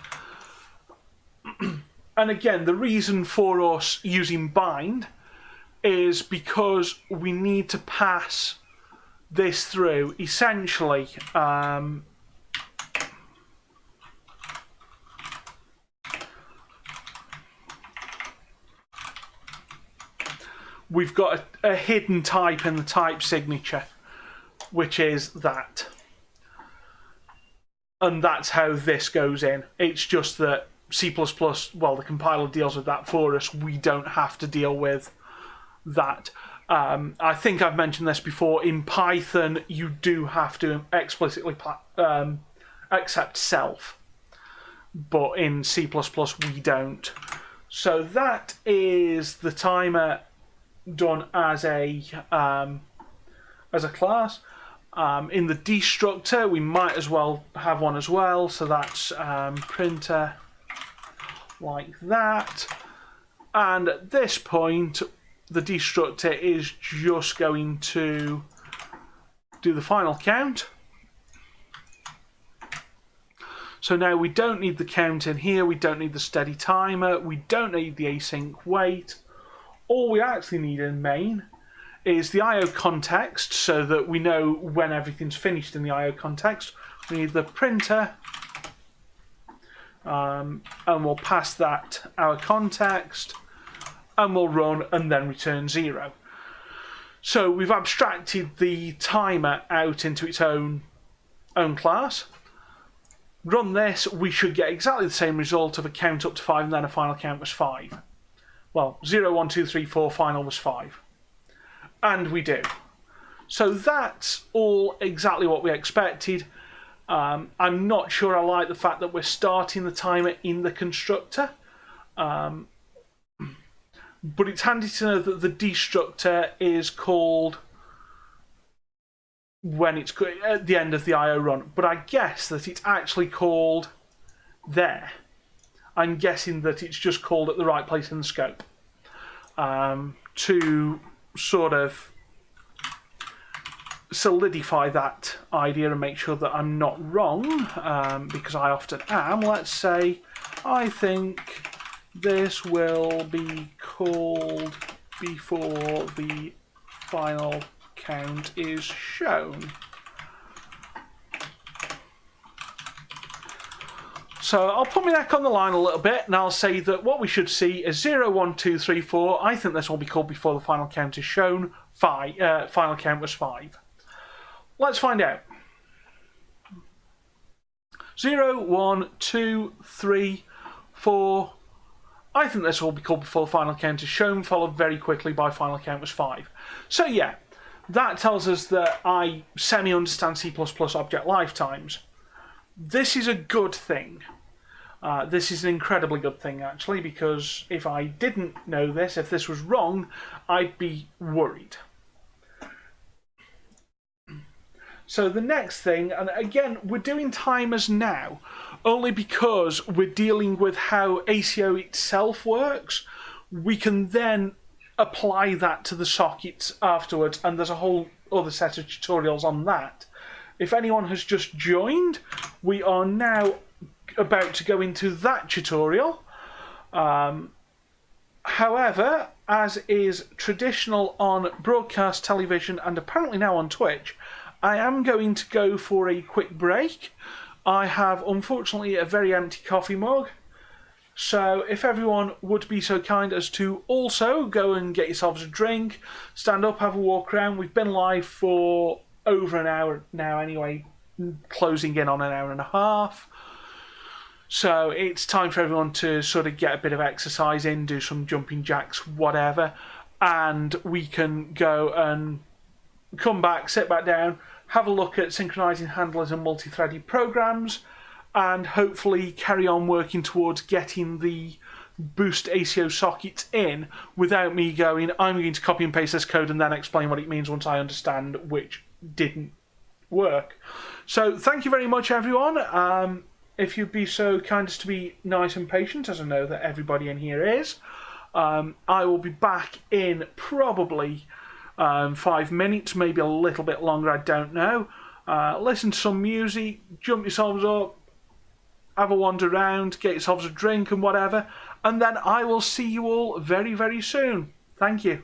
And again, the reason for us using bind is because we need to pass this through. Essentially, we've got a hidden type in the type signature, which is that. And that's how this goes in. It's just that C++, well, the compiler deals with that for us. We don't have to deal with that. I think I've mentioned this before. In Python, you do have to explicitly accept self. But in C++, we don't. So that is the timer done as a class. In the destructor, we might as well have one as well. So that's printer like that. And at this point, the destructor is just going to do the final count. So now we don't need the count in here, we don't need the steady timer, we don't need the async wait. All we actually need in main is the IO context, so that we know when everything's finished in the IO context. We need the printer, and we'll pass that our context, and we'll run and then return 0. So we've abstracted the timer out into its own class. Run this, we should get exactly the same result of a count up to 5 and then a final count was 5. Well, 0, 1, 2, 3, 4, final was 5. And we do. So that's all exactly what we expected. I'm not sure I like the fact that we're starting the timer in the constructor. But it's handy to know that the destructor is called when it's at the end of the IO run. But I guess that it's actually called there. I'm guessing that it's just called at the right place in the scope. To sort of solidify that idea and make sure that I'm not wrong, because I often am. Let's say I think this will be called before the final count is shown. So I'll put my neck on the line a little bit and I'll say that what we should see is 0, 1, 2, 3, 4. I think this will be called before the final count is shown. Final count was 5. Let's find out. 0, 1, 2, 3, 4. I think this will be called before the final count is shown, followed very quickly by final count was 5. So yeah, that tells us that I semi-understand C++ object lifetimes. This is a good thing. This is an incredibly good thing, actually, because if I didn't know this, if this was wrong, I'd be worried. So the next thing, and again, we're doing timers now, only because we're dealing with how ACO itself works. We can then apply that to the sockets afterwards, and there's a whole other set of tutorials on that. If anyone has just joined, we are now about to go into that tutorial. However, as is traditional on broadcast television and apparently now on Twitch, I am going to go for a quick break. I have, unfortunately, a very empty coffee mug. So if everyone would be so kind as to also go and get yourselves a drink, stand up, have a walk around. We've been live for over an hour now anyway, closing in on an hour and a half. So it's time for everyone to sort of get a bit of exercise in, do some jumping jacks, whatever, and we can go and come back, sit back down, have a look at synchronizing handlers and multi-threaded programs, and hopefully carry on working towards getting the Boost ACO sockets in without me going, I'm going to copy and paste this code and then explain what it means once I understand, which didn't work. So thank you very much, everyone. If you'd be so kind as to be nice and patient, as I know that everybody in here is, I will be back in probably 5 minutes, maybe a little bit longer, I don't know. Listen to some music, jump yourselves up, have a wander around, get yourselves a drink and whatever, and then I will see you all very, very soon. Thank you.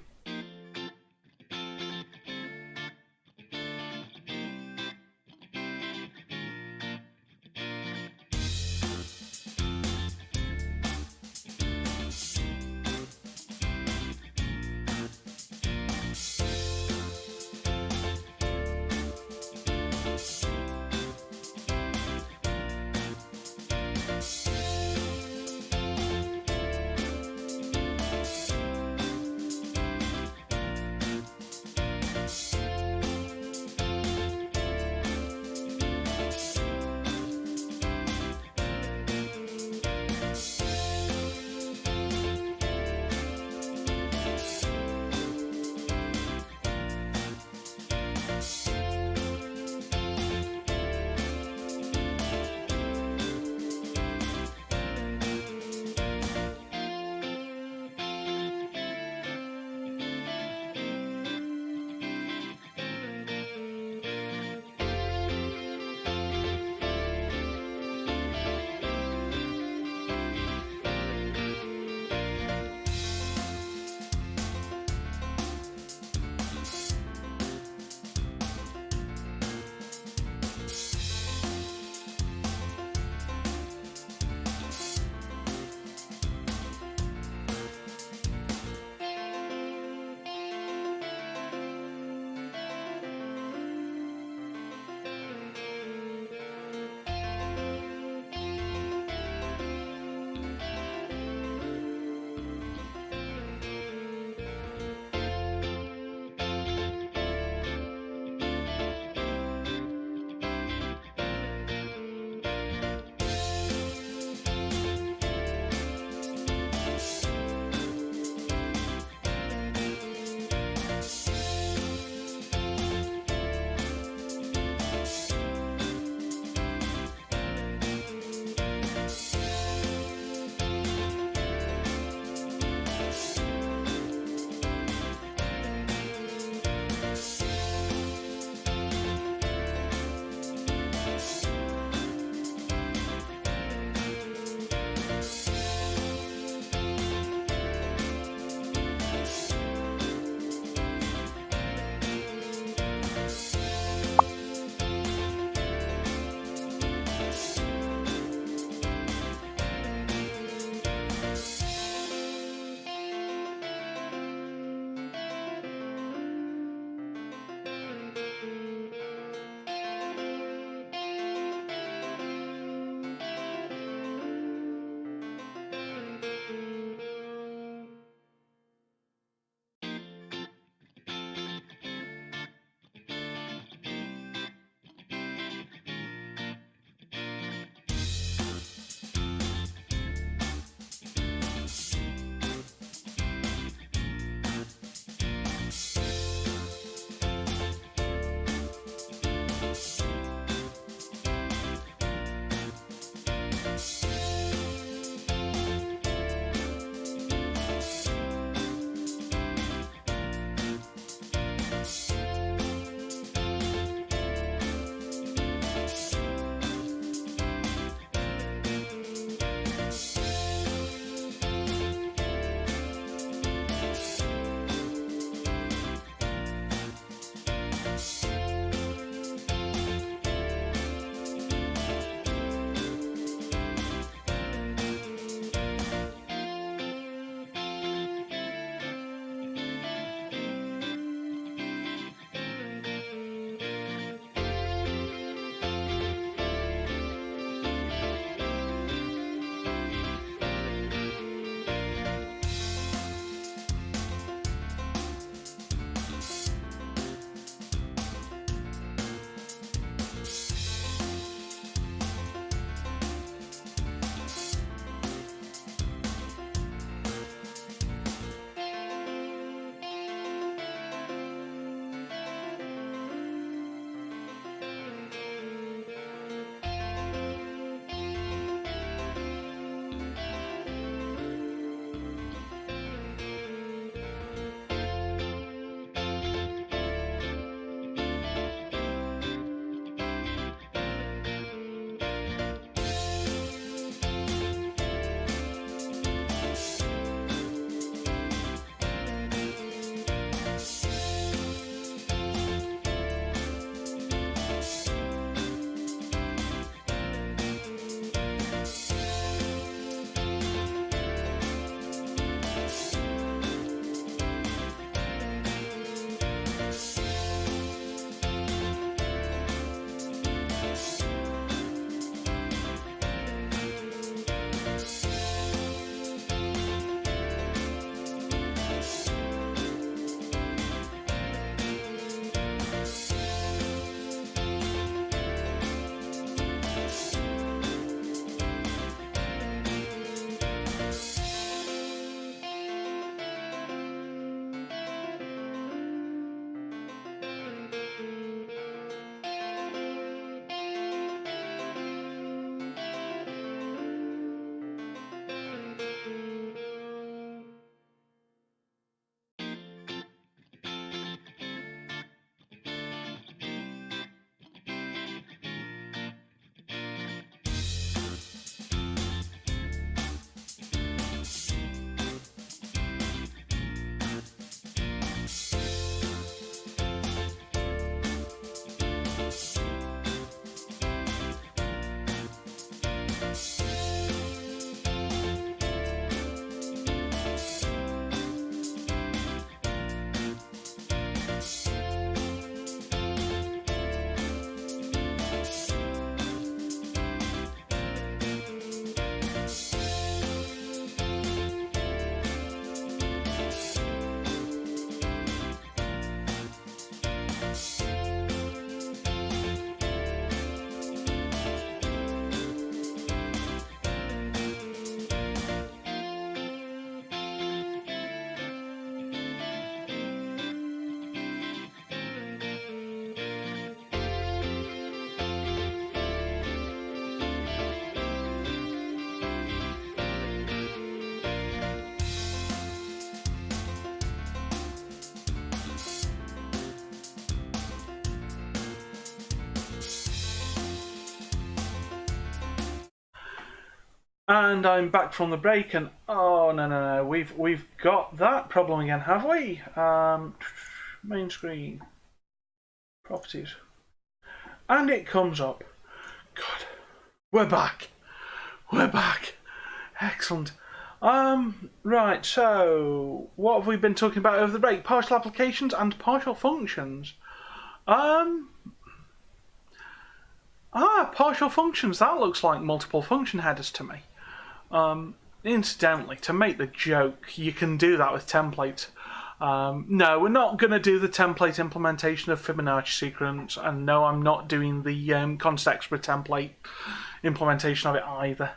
And I'm back from the break, and oh no, we've got that problem again, have we? Main screen, properties, and it comes up. God, we're back. We're back. Excellent. Right. So, what have we been talking about over the break? Partial applications and partial functions. Partial functions. That looks like multiple function headers to me. Incidentally, to make the joke, you can do that with templates. No, we're not going to do the template implementation of Fibonacci sequence, and no, I'm not doing the Constexpra template implementation of it either.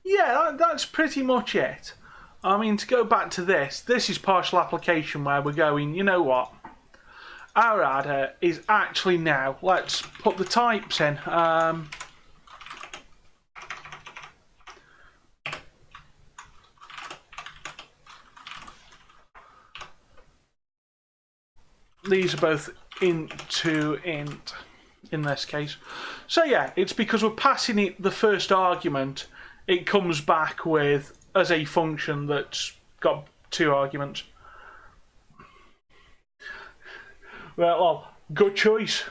Yeah, that's pretty much it. I mean, to go back to this is partial application where we're going, you know what? Our adder is actually now, let's put the types in. These are both int to int in this case. So yeah, it's because we're passing it the first argument, it comes back with as a function that's got 2 arguments. Well, good choice.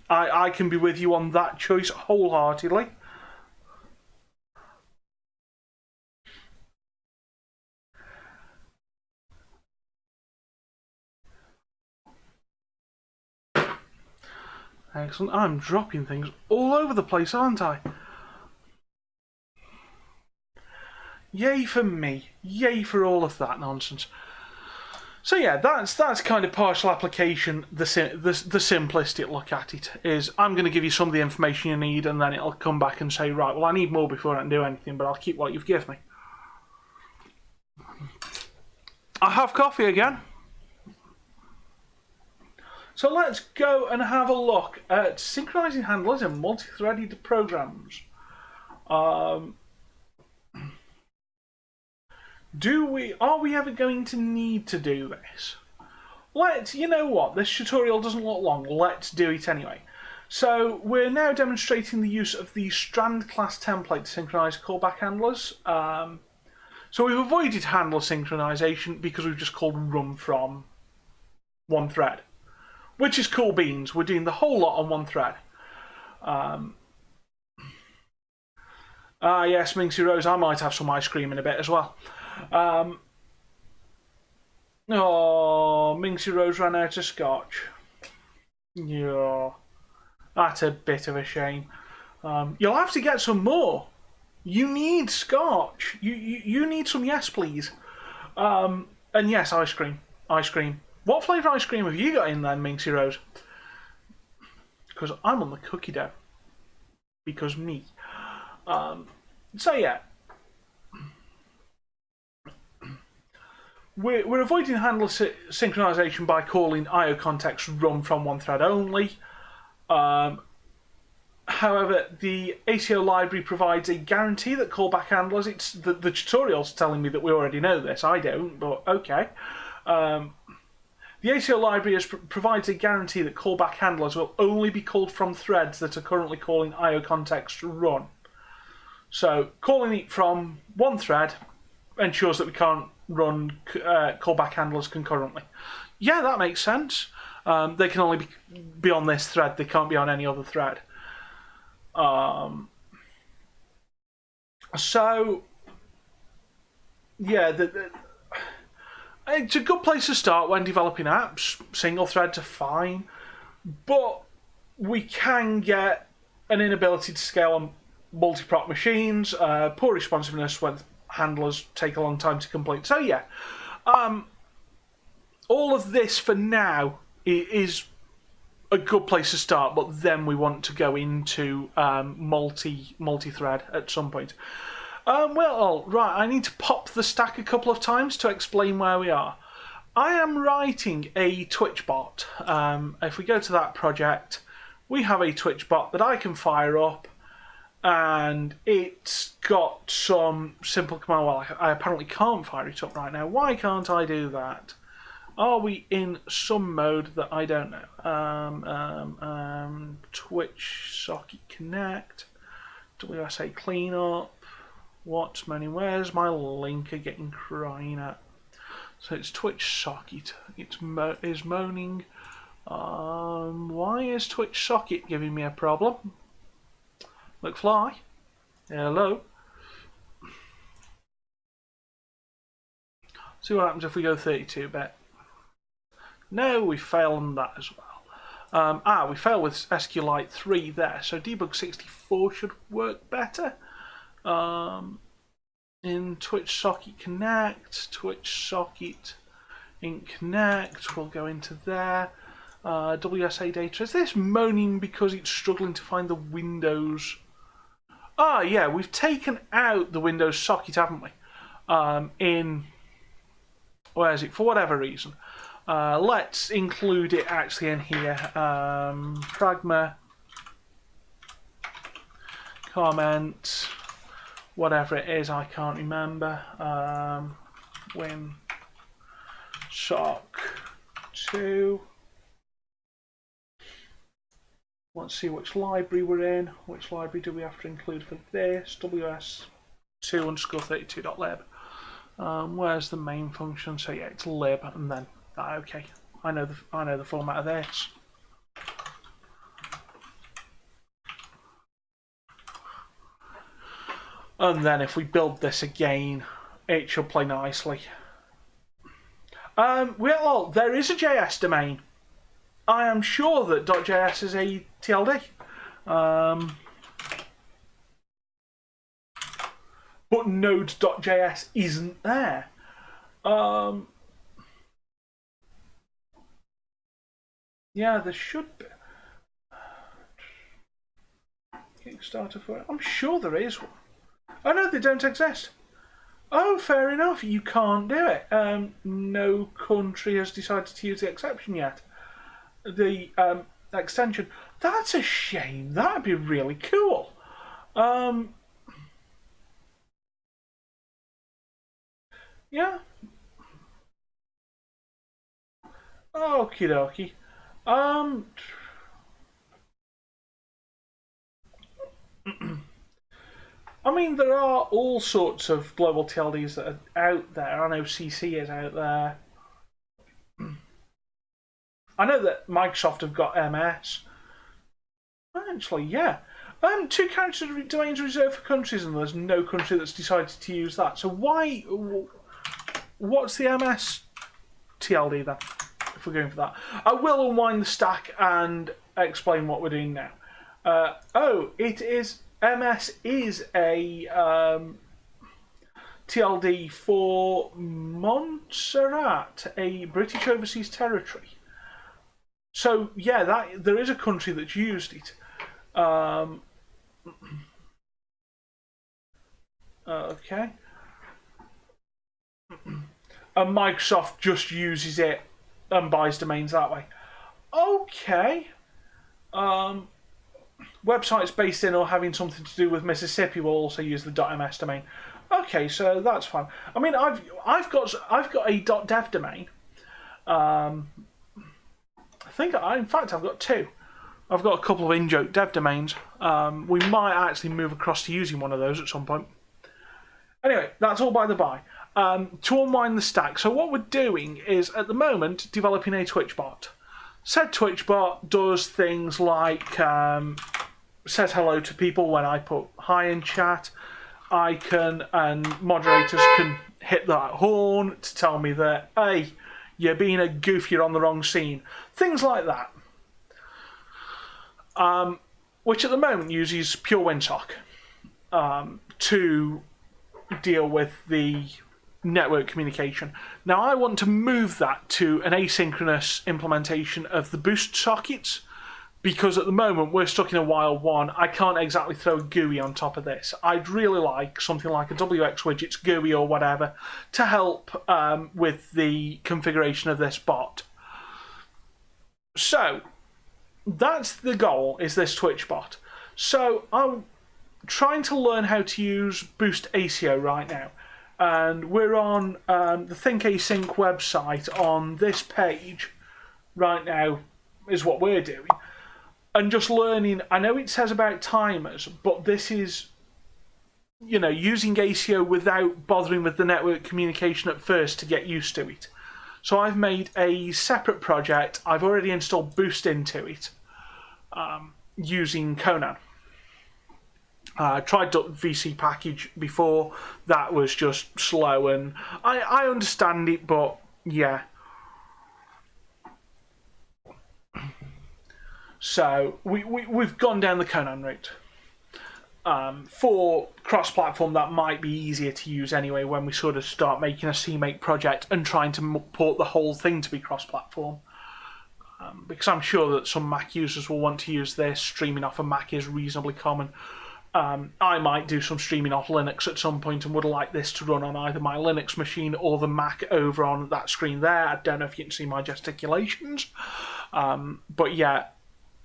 I can be with you on that choice wholeheartedly. Excellent. I'm dropping things all over the place, aren't I? Yay for me. Yay for all of that nonsense. So yeah, that's kind of partial application. The simplistic look at it is I'm going to give you some of the information you need, and then it'll come back and say, right, well, I need more before I can do anything, but I'll keep what you've given me. I have coffee again. So let's go and have a look at synchronizing handlers in multi-threaded programs. Are we ever going to need to do this? You know what, this tutorial doesn't look long, let's do it anyway. So we're now demonstrating the use of the strand class template to synchronize callback handlers. So we've avoided handler synchronization because we've just called run from one thread, which is cool beans. We're doing the whole lot on one thread. Yes, Minxie Rose, I might have some ice cream in a bit as well. Minxie Rose ran out of scotch. Yeah, that's a bit of a shame. You'll have to get some more. You need scotch. You need some, yes, please. And yes, ice cream. Ice cream. What flavour ice cream have you got in then, Minxie Rose? Because I'm on the cookie dough. Because me. So yeah. We're avoiding handler synchronization by calling IO context run from one thread only. However, the ACO library provides a guarantee that callback handlers. It's the tutorial's telling me that we already know this. I don't, but okay. The ACO library provides a guarantee that callback handlers will only be called from threads that are currently calling IO context run. So calling it from one thread ensures that we can't run callback handlers concurrently. Yeah, that makes sense. They can only be on this thread. They can't be on any other thread. So yeah, it's a good place to start when developing apps. Single threads are fine, but we can get an inability to scale on multi-prop machines, poor responsiveness when handlers take a long time to complete. So yeah, all of this for now is a good place to start, but then we want to go into multi-thread at some point. Right, I need to pop the stack a couple of times to explain where we are. I am writing a Twitch bot. If we go to that project, we have a Twitch bot that I can fire up, and it's got some simple command. Well, I apparently can't fire it up right now. Why can't I do that? Are we in some mode that I don't know? Twitch socket connect, WSA cleanup. What's moaning? Where's my linker getting crying at? So it's Twitch socket. It's is moaning. Why is Twitch socket giving me a problem? McFly, hello. See what happens if we go 32-bit. No, we fail on that as well. We fail with SQLite 3 there, so debug 64 should work better. In Twitch socket connect, Twitch socket in connect, we'll go into there. WSA data, is this moaning because it's struggling to find the Windows? Yeah, we've taken out the Windows socket, haven't we? Where is it? For whatever reason. Let's include it actually in here. Pragma, comment, whatever it is, I can't remember. Win sock 2. Let's see which library we're in. Which library do we have to include for this? ws2_32.lib. Where's the main function? So yeah, it's lib, and then okay. I know the format of this. And then if we build this again, it should play nicely. Well, there is a JS domain. I am sure that .js is a TLD. But node.js isn't there. Yeah, there should be. Kickstarter for it. I'm sure there is one. Oh no, they don't exist. Oh, fair enough. You can't do it. No country has decided to use the exception yet. The extension. That's a shame. That'd be really cool. Yeah. Okie dokie. I mean, there are all sorts of global TLDs that are out there. I know CC is out there. I know that Microsoft have got MS. Actually, yeah. 2 character domains reserved for countries, and there's no country that's decided to use that. So why? What's the MS TLD then? If we're going for that, I will unwind the stack and explain what we're doing now. It is MS is a TLD for Montserrat, a British overseas territory. So yeah, there is a country that's used it. Okay. And Microsoft just uses it and buys domains that way. Okay. Websites based in or having something to do with Mississippi will also use the .ms domain. Okay, so that's fine. I mean, I've got a .dev domain. In fact, I've got 2. I've got a couple of in-joke dev domains. We might actually move across to using one of those at some point. Anyway, that's all by the by. To unwind the stack, so what we're doing is, at the moment, developing a Twitch bot. Said Twitch bot does things like says hello to people when I put hi in chat. And moderators can hit that horn to tell me that, hey, you're being a goof, you're on the wrong scene. Things like that. Which at the moment uses pure WinSock to deal with the network communication. Now I want to move that to an asynchronous implementation of the boost sockets, because at the moment we're stuck in a wild one. I can't exactly throw a GUI on top of this. I'd really like something like a WX widgets GUI or whatever to help with the configuration of this bot. So that's the goal, is this Twitch bot. So trying to learn how to use Boost ACO right now. And we're on the Think Async website on this page right now is what we're doing. And just learning, I know it says about timers, but this is, using ACO without bothering with the network communication at first to get used to it. So I've made a separate project. I've already installed Boost into it using Conan. I tried .vc package before. That was just slow, and I understand it, but yeah. So we've gone down the Conan route. For cross-platform, that might be easier to use anyway when we sort of start making a CMake project and trying to port the whole thing to be cross-platform. Because I'm sure that some Mac users will want to use this. Streaming off a Mac is reasonably common. I might do some streaming off Linux at some point and would like this to run on either my Linux machine or the Mac over on that screen there. I don't know if you can see my gesticulations. But yeah,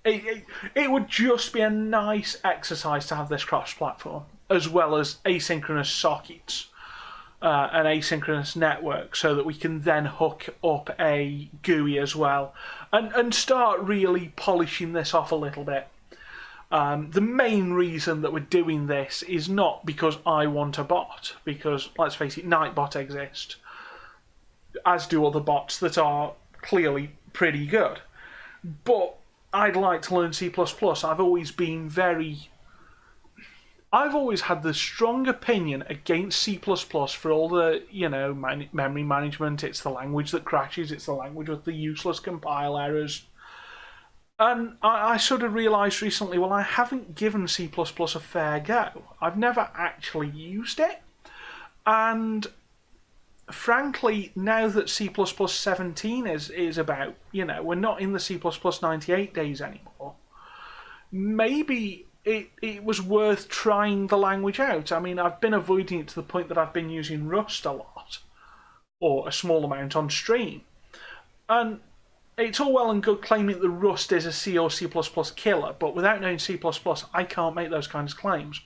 it would just be a nice exercise to have this cross-platform, as well as asynchronous sockets, an asynchronous network, so that we can then hook up a GUI as well and start really polishing this off a little bit. The main reason that we're doing this is not because I want a bot, because, let's face it, Nightbot exists, as do other bots that are clearly pretty good. But I'd like to learn C++. I've always had the strong opinion against C++ for all the, memory management. It's the language that crashes. It's the language with the useless compile errors. And I sort of realised recently, well, I haven't given C++ a fair go. I've never actually used it. And frankly, now that C++ 17 is about, we're not in the C++ 98 days anymore, maybe it was worth trying the language out. I mean, I've been avoiding it to the point that I've been using Rust a lot, or a small amount on stream. And it's all well and good claiming that Rust is a C or C++ killer, but without knowing C++, I can't make those kinds of claims.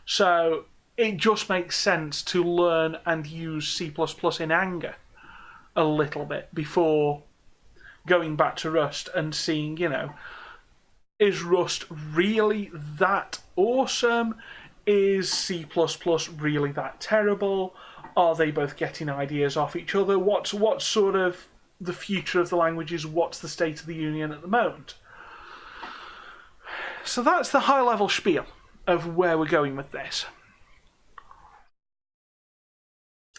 So it just makes sense to learn and use C++ in anger a little bit before going back to Rust and seeing, is Rust really that awesome? Is C++ really that terrible? Are they both getting ideas off each other? What's sort of the future of the languages? What's the state of the union at the moment? So that's the high-level spiel of where we're going with this.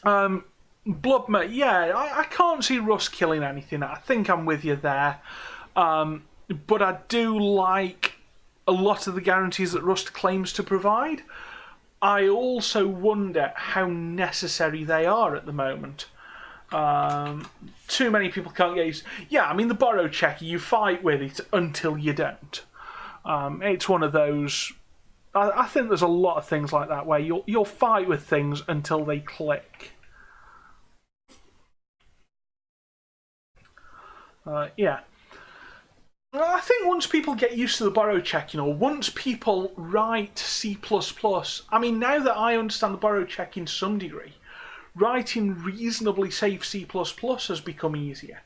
Blubma, yeah, I can't see Rust killing anything. I think I'm with you there. But I do like a lot of the guarantees that Rust claims to provide. I also wonder how necessary they are at the moment. Too many people can't get used. Yeah, I mean, the borrow checker, you fight with it until you don't. It's one of those. I think there's a lot of things like that where you'll fight with things until they click. Yeah. I think once people get used to the borrow checking, or once people write C++, I mean, now that I understand the borrow checking to some degree, writing reasonably safe C++ has become easier.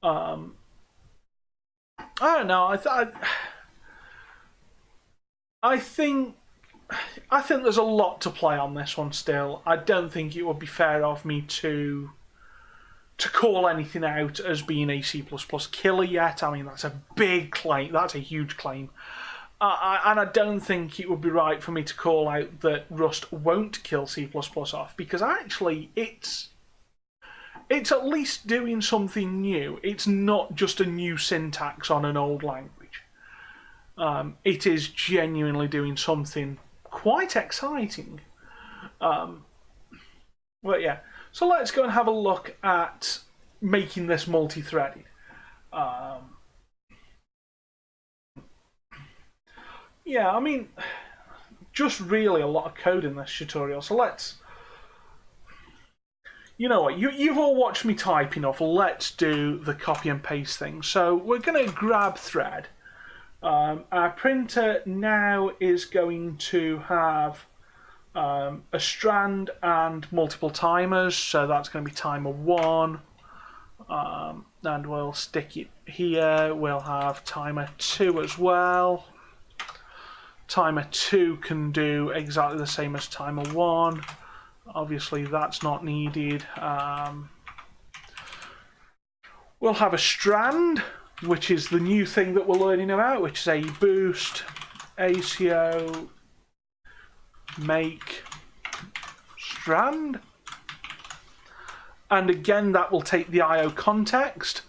I don't know. I think there's a lot to play on this one still. I don't think it would be fair of me to call anything out as being a C++ killer yet. I mean, that's a big claim. That's a huge claim. And I don't think it would be right for me to call out that Rust won't kill C++ off, because actually it's at least doing something new. It's not just a new syntax on an old language. It is genuinely doing something quite exciting. Well, yeah. So let's go and have a look at making this multi-threaded. Yeah, I mean, just really a lot of code in this tutorial. So let's, you know what, you've all watched me type enough. Let's do the copy and paste thing. So we're going to grab thread. Our printer now is going to have a strand and multiple timers, so that's going to be timer 1, and we'll stick it here. We'll have timer 2 as well. Timer 2 can do exactly the same as timer 1. Obviously that's not needed. We'll have a strand, which is the new thing that we're learning about, which is a boost, ACO, make, strand. And again, that will take the IO context.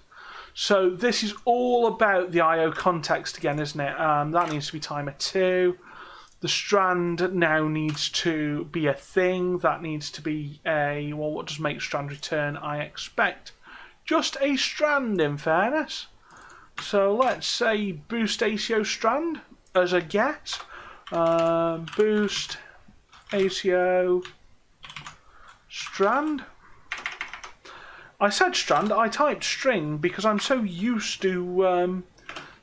So this is all about the IO context again, isn't it? That needs to be timer 2. The strand now needs to be a thing. That needs to be a, well, what does make strand return? I expect just a strand, in fairness. So let's say boost ACO strand as a get. Boost ACO strand. I said strand, I typed string because I'm so used to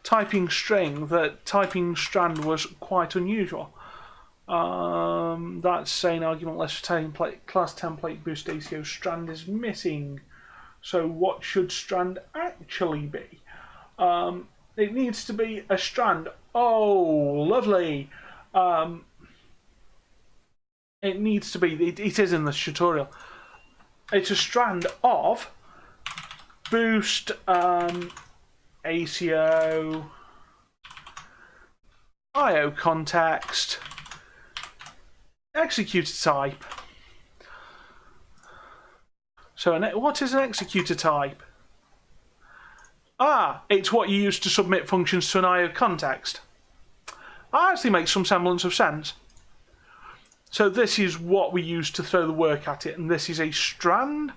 typing string that typing strand was quite unusual. That's saying argument less template, class template boost ACO strand is missing. So what should strand actually be? It needs to be a strand. Oh, lovely. It needs to be, it is in the tutorial. It's a strand of boost ACO IO context executor type. So what is an executor type? It's what you use to submit functions to an IO context. That actually makes some semblance of sense. So this is what we use to throw the work at it, and this is a strand,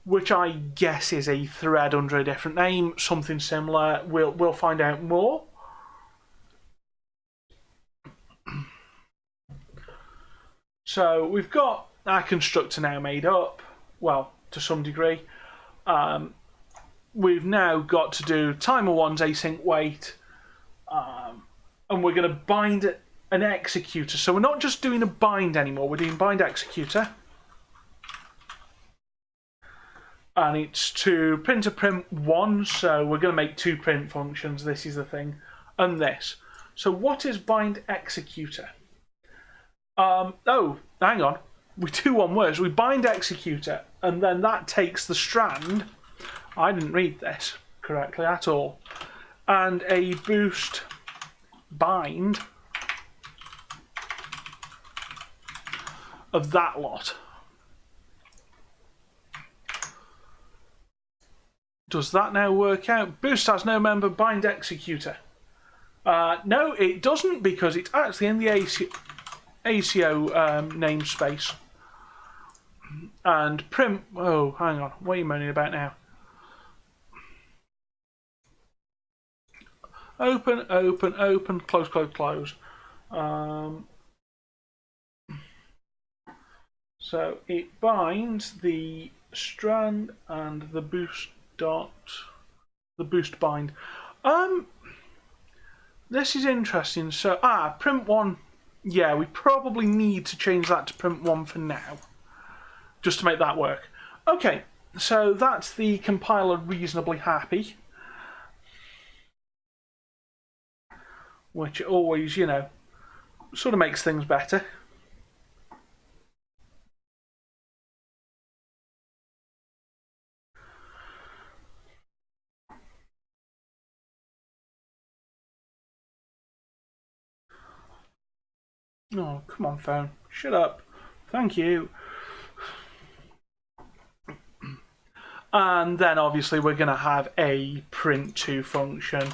which I guess is a thread under a different name, something similar. We'll find out more. So we've got our constructor now made up, well, to some degree. We've now got to do timer 1's async wait, and we're going to bind an executor. So we're not just doing a bind anymore, we're doing bind executor. And it's to print a print 1, so we're going to make 2 print functions, this is the thing, and this. So what is bind executor? Oh, hang on, we do one worse. We bind executor, and then that takes the strand, I didn't read this correctly at all, and a boost bind of that lot. Does that now work out? Boost has no member bind executor. No, it doesn't, because it's actually in the ACO namespace. And print, oh, hang on, what are you moaning about now? Open, open, open, close, close, close. So it binds the strand and the boost bind. This is interesting. So print 1, yeah, we probably need to change that to print 1 for now, just to make that work. Okay, so that's the compiler reasonably happy, which always, you know, sort of makes things better. Oh, come on, phone. Shut up. Thank you. And then obviously we're going to have a print2 function.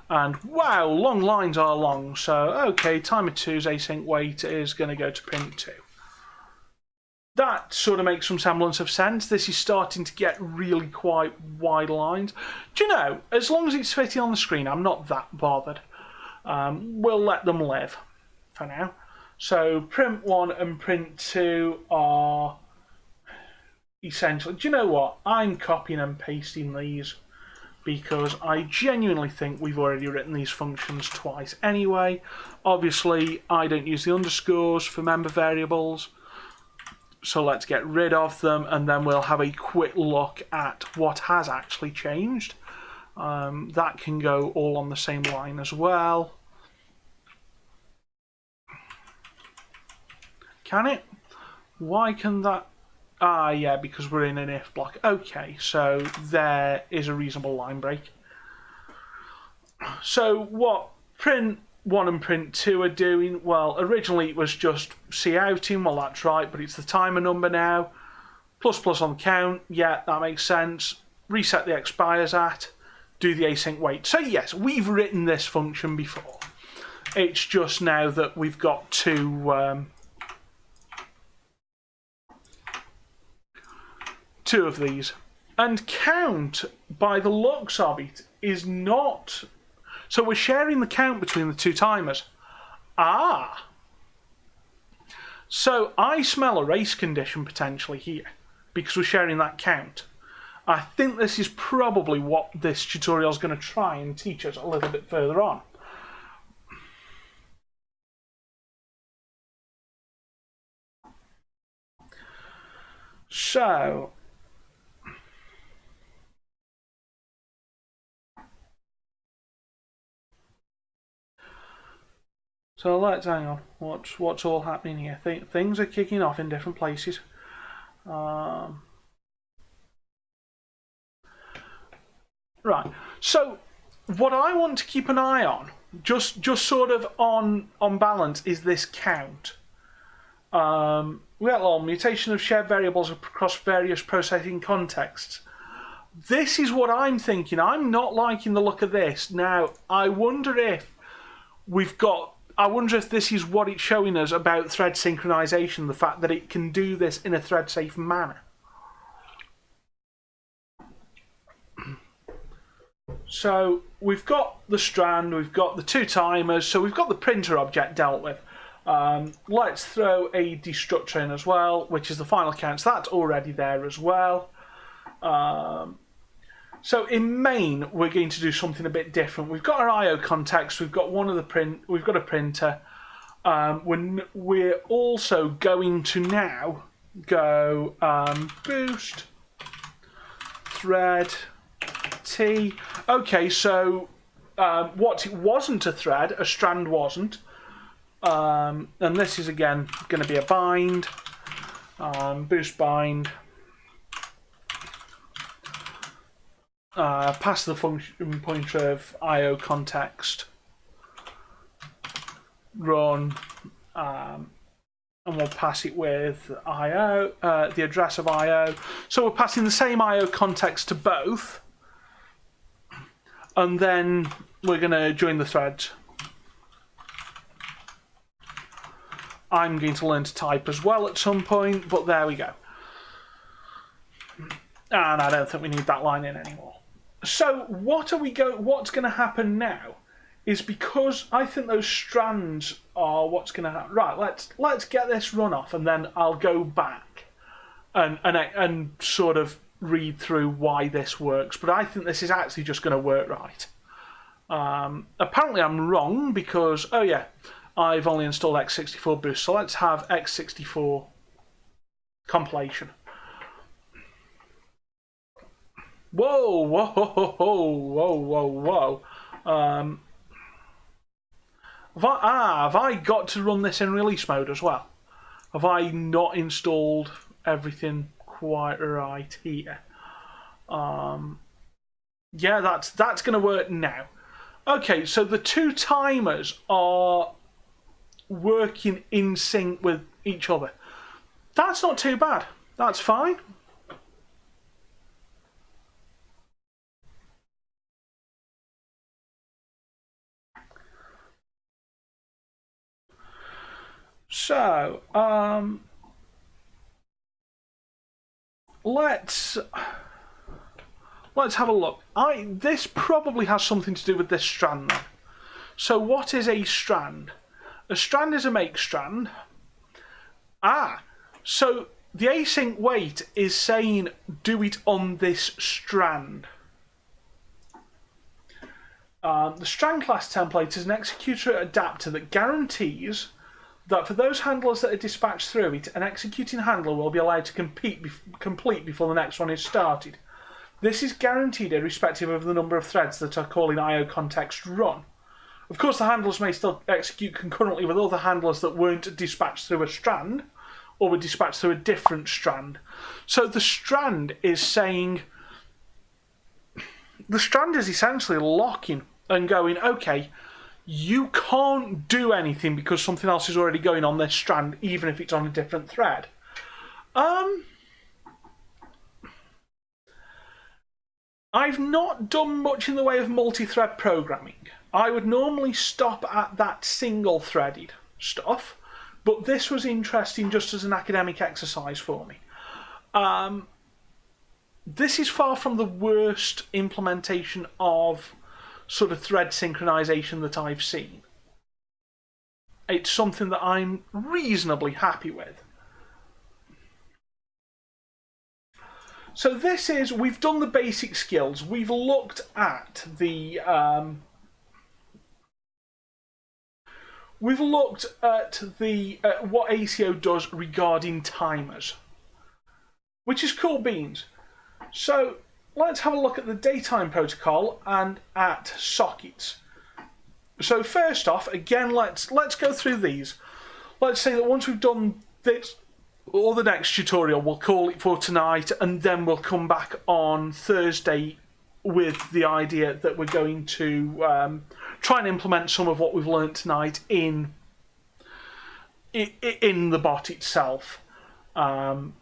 And wow, long lines are long. So, okay, timer 2's async wait is going to go to print2. That sort of makes some semblance of sense. This is starting to get really quite wide lines. Do you know, as long as it's fitting on the screen, I'm not that bothered. We'll let them live for now. So print 1 and print 2 are essentially, do you know what? I'm copying and pasting these because I genuinely think we've already written these functions twice anyway. Obviously, I don't use the underscores for member variables, so let's get rid of them, and then we'll have a quick look at what has actually changed. That can go all on the same line as well. Can it? Why can that? Ah, yeah, because we're in an if block. Okay, so there is a reasonable line break. So what print 1 and print 2 are doing, well, originally it was just couting, well that's right, but it's the timer number now. Plus plus on the count, yeah, that makes sense. Reset the expires at, do the async wait. So yes, we've written this function before. It's just now that we've got two of these. And count, by the looks of it, is not... So we're sharing the count between the two timers. Ah! So I smell a race condition potentially here, because we're sharing that count. I think this is probably what this tutorial is going to try and teach us a little bit further on. So let's hang on. What's all happening here? Things are kicking off in different places. Right. So what I want to keep an eye on, just sort of on balance, is this count. We got a mutation of shared variables across various processing contexts. This is what I'm thinking. I'm not liking the look of this. Now, I wonder if this is what it's showing us about thread synchronization, the fact that it can do this in a thread-safe manner. So we've got the strand, we've got the two timers, so we've got the printer object dealt with. Let's throw a destructor in as well, which is the final count. So that's already there as well. So in main, we're going to do something a bit different. We've got our I/O context. We've got We've got a printer. We're also going to now go boost thread T. Okay, so what it wasn't a thread, a strand wasn't. And this is again going to be a bind. Boost bind. Pass the function pointer of I/O context. Run. And we'll pass it with I/O, the address of I/O. So we're passing the same I/O context to both. And then we're going to join the threads. I'm going to learn to type as well at some point, but there we go. And I don't think we need that line in anymore. So what's going to happen now is, because I think those strands are what's going to happen. Right, let's get this run off, and then I'll go back and sort of read through why this works. But I think this is actually just going to work right. Apparently I'm wrong, because, oh yeah, I've only installed x64 Boost, so let's have x64 compilation. Whoa, whoa, whoa, whoa, whoa, whoa. Have I got to run this in release mode as well? Have I not installed everything quite right here? Yeah, that's going to work now. Okay, so the two timers are working in sync with each other. That's not too bad. That's fine. So, let's have a look. This probably has something to do with this strand then. So what is a strand? A strand is a make strand. So the async wait is saying do it on this strand. The strand class template is an executor adapter that guarantees that for those handlers that are dispatched through it, an executing handler will be allowed to complete before the next one is started. This is guaranteed irrespective of the number of threads that are calling IO context run. Of course, the handlers may still execute concurrently with other handlers that weren't dispatched through a strand, or were dispatched through a different strand. So the strand is saying, the strand is essentially locking and going, okay, you can't do anything because something else is already going on this strand, even if it's on a different thread. I've not done much in the way of multi-thread programming. I would normally stop at that single-threaded stuff, but this was interesting just as an academic exercise for me. This is far from the worst implementation of sort of thread synchronization that I've seen. It's something that I'm reasonably happy with. So this is, we've done the basic skills. We've looked at the what ACO does regarding timers, which is cool beans. So let's have a look at the datetime protocol and at sockets. So first off, again, let's go through these. Let's say that once we've done this, or the next tutorial, we'll call it for tonight, and then we'll come back on Thursday with the idea that we're going to try and implement some of what we've learned tonight in the bot itself. And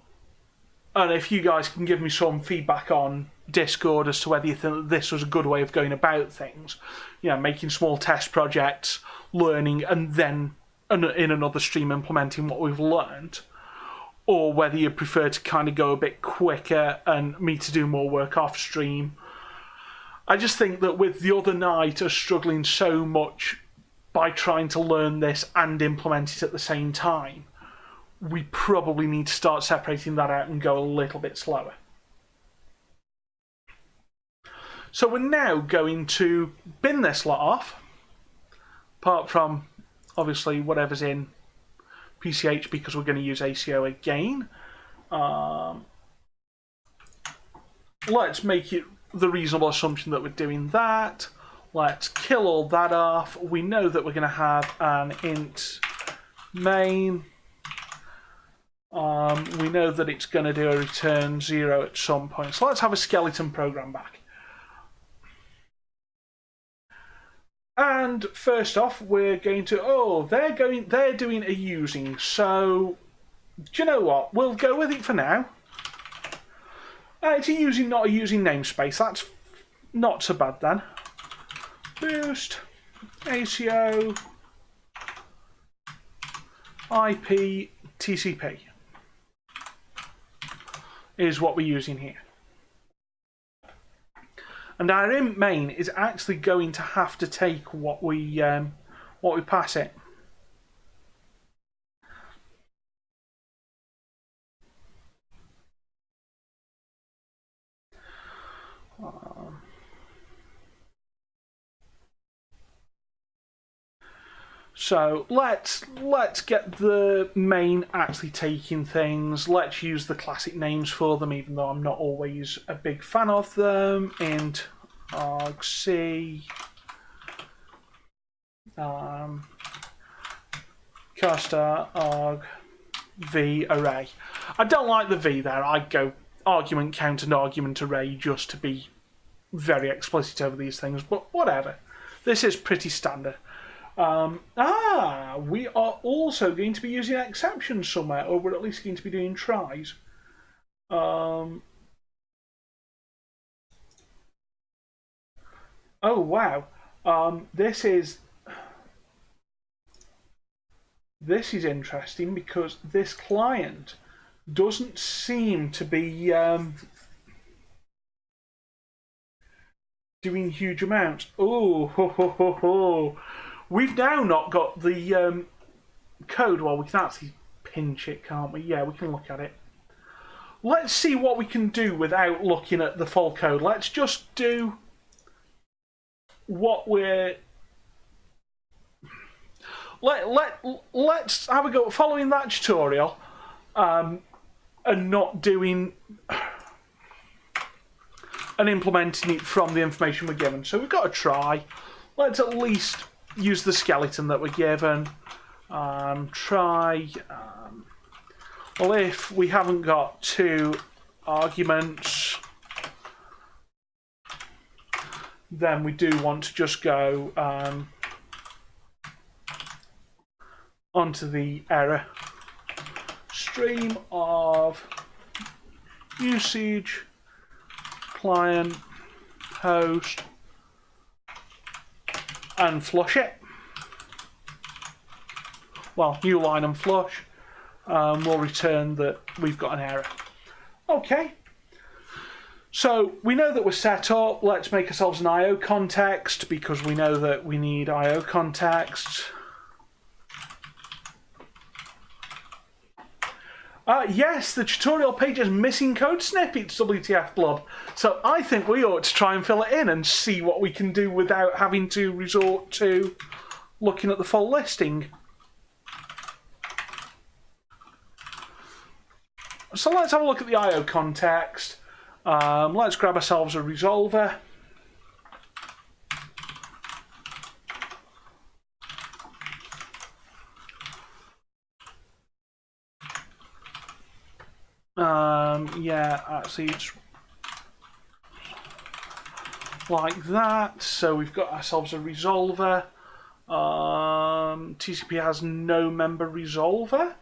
if you guys can give me some feedback on Discord as to whether you think that this was a good way of going about things, you know, making small test projects, learning, and then in another stream implementing what we've learned, or whether you prefer to kind of go a bit quicker and me to do more work off stream. I just think that with the other night us struggling so much by trying to learn this and implement it at the same time, we probably need to start separating that out and go a little bit slower. So we're now going to bin this lot off, apart from obviously whatever's in PCH, because we're going to use ACO again. Let's make it the reasonable assumption that we're doing that. Let's kill all that off. We know that we're going to have an int main. We know that it's going to do a return 0 at some point. So let's have a skeleton program back. And first off, we're going to, they're doing a using. So, do you know what? We'll go with it for now. It's a using, not a using namespace. That's not so bad then. Boost, ACO, IP, TCP is what we're using here. And our int main is actually going to have to take what we pass it. So let's get the main actually taking things. Let's use the classic names for them, even though I'm not always a big fan of them. Int argc carstar arg v array. I don't like the v there. I'd go argument count and argument array just to be very explicit over these things, but whatever. This is pretty standard. We are also going to be using exceptions somewhere, or we're at least going to be doing tries. Oh wow, this is interesting because this client doesn't seem to be doing huge amounts. Oh, ho, ho, ho, ho. We've now not got the code. Well, we can actually pinch it, can't we? Yeah, we can look at it. Let's see what we can do without looking at the full code. Let's just do what we're let's have a go at following that tutorial and not doing and implementing it from the information we're given. So we've got to try. Let's at least use the skeleton that we're given. Try. Well, if we haven't got two arguments, then we do want to just go onto the error stream of usage client host and flush it. Well, new line and flush. We'll return that we've got an error. Okay. So we know that we're set up. Let's make ourselves an IO context because we know that we need IO contexts. Yes, the tutorial page is missing code snippets, WTF Blob. So I think we ought to try and fill it in and see what we can do without having to resort to looking at the full listing. So let's have a look at the IO context. Let's grab ourselves a resolver. Yeah, actually it's like that. So we've got ourselves a resolver. TCP has no member resolver.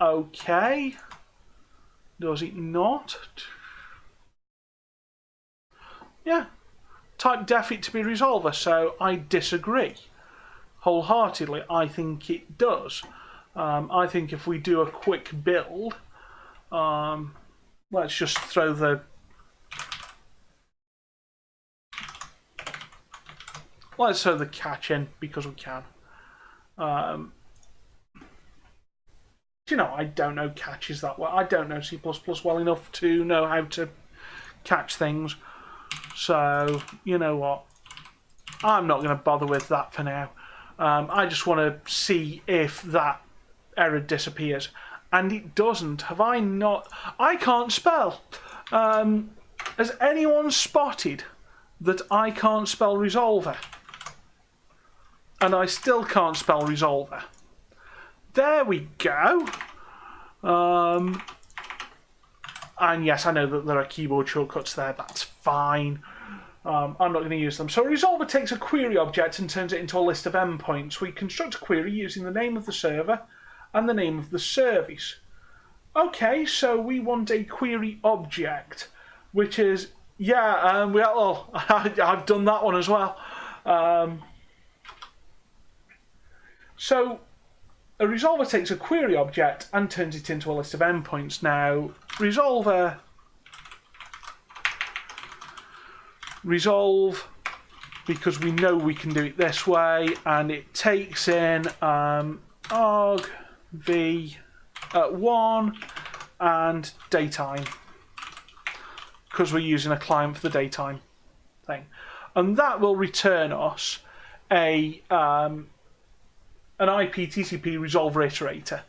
Okay. Does it not? Yeah. Type def to be resolver, so I disagree. Wholeheartedly, I think it does. I think if we do a quick build, let's just throw the catch in because we can. You know, I don't know catches that well. I don't know C++ well enough to know how to catch things. So, you know what? I'm not going to bother with that for now. I just want to see if that error disappears. And it doesn't. Have I not? I can't spell. Has anyone spotted that I can't spell resolver? And I still can't spell resolver. There we go. And yes, I know that there are keyboard shortcuts there. That's fine. I'm not going to use them. So a resolver takes a query object and turns it into a list of endpoints. We construct a query using the name of the server and the name of the service. Okay, so we want a query object, which is, yeah, well, I've done that one as well. So a resolver takes a query object and turns it into a list of endpoints. Now, resolve, because we know we can do it this way, and it takes in argv1 and daytime, because we're using a client for the daytime thing, and that will return us an IP TCP resolver iterator.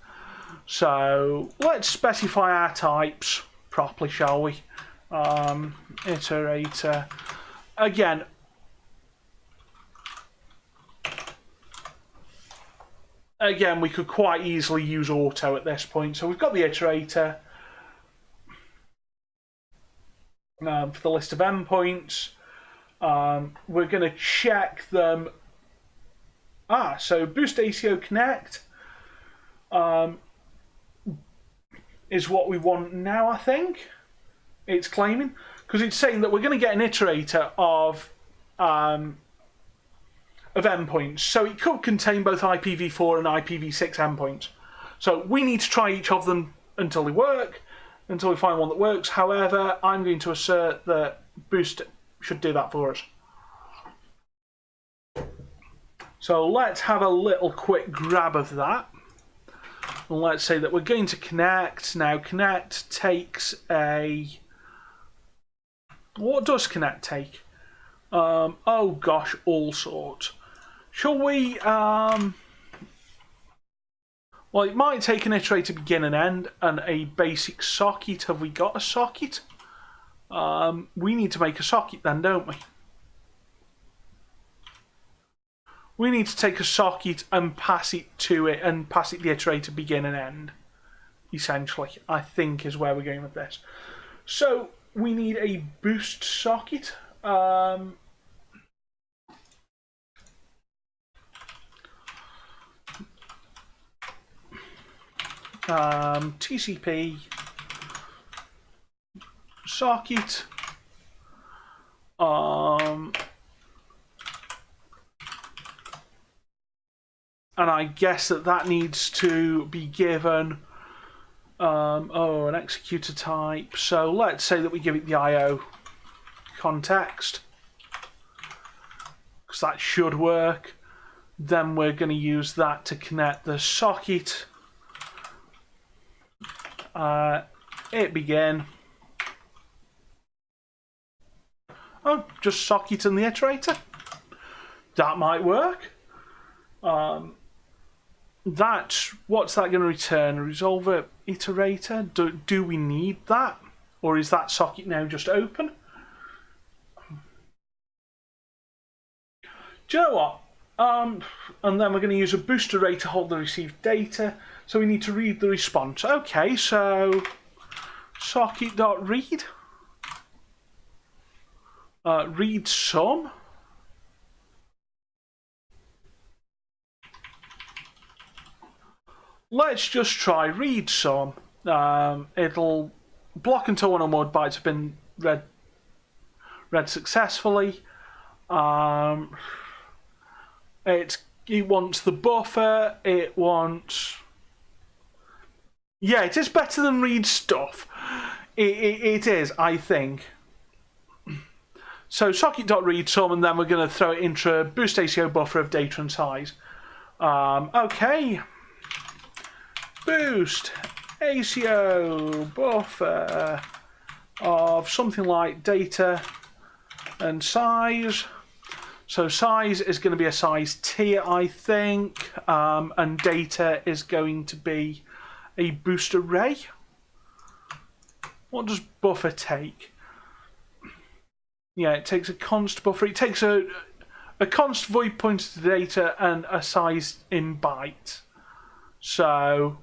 So let's specify our types properly, shall we? Iterator. Again, we could quite easily use auto at this point. So we've got the iterator for the list of endpoints. We're going to check them. So Boost ACO Connect is what we want now, I think. It's claiming, because it's saying that we're going to get an iterator of endpoints. So it could contain both IPv4 and IPv6 endpoints. So we need to try each of them until they work, until we find one that works. However, I'm going to assert that Boost should do that for us. So let's have a little quick grab of that. And let's say that we're going to connect. Now connect takes a What does connect take? Oh gosh, all sorts. Shall we, well, it might take an iterator begin and end and a basic socket. Have we got a socket? We need to make a socket then, don't we? We need to take a socket and pass it to it and pass it the iterator begin and end. Essentially, I think is where we're going with this. So we need a boost socket. TCP socket. And I guess that needs to be given an executor type. So let's say that we give it the IO context, because that should work. Then we're going to use that to connect the socket. It begin. Oh, just socket and the iterator. That might work. What's that going to return? A resolver iterator? Do we need that? Or is that socket now just open? Do you know what? And then we're going to use a boost array to hold the received data. So we need to read the response. Okay, so socket.read. Read some. Let's just try read some. It'll block until 1 or more bytes have been read successfully. It wants the buffer. It wants. Yeah, it is better than read stuff. It is, I think. So socket.read some, and then we're going to throw it into a boost ACO buffer of data and size. Okay. Boost ACO buffer of something like data and size. So size is going to be a size tier, I think, and data is going to be a boost array. What does buffer take? Yeah, it takes a const buffer. It takes a const void pointer to data and a size in bytes. So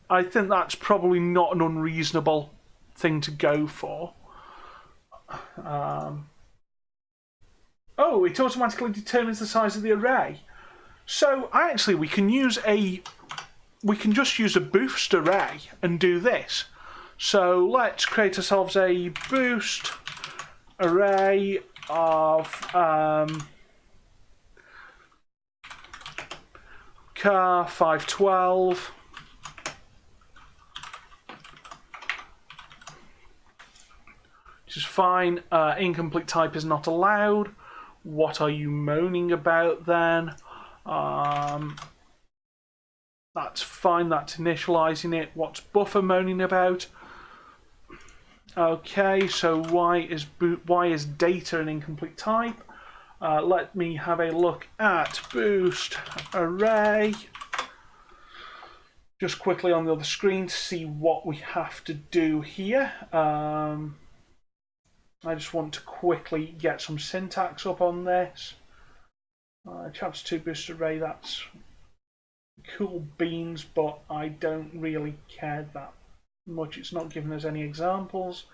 I think that's probably not an unreasonable thing to go for. Oh, it automatically determines the size of the array. So actually, we can just use a boost array and do this. So let's create ourselves a boost array of car 512. Which is fine. Incomplete type is not allowed. What are you moaning about then? That's fine. That's initializing it. What's buffer moaning about? Okay, so why is data an incomplete type? Let me have a look at boost array. Just quickly on the other screen to see what we have to do here. I just want to quickly get some syntax up on this. Chapter 2 boost array, that's cool beans, but I don't really care that much. It's not giving us any examples.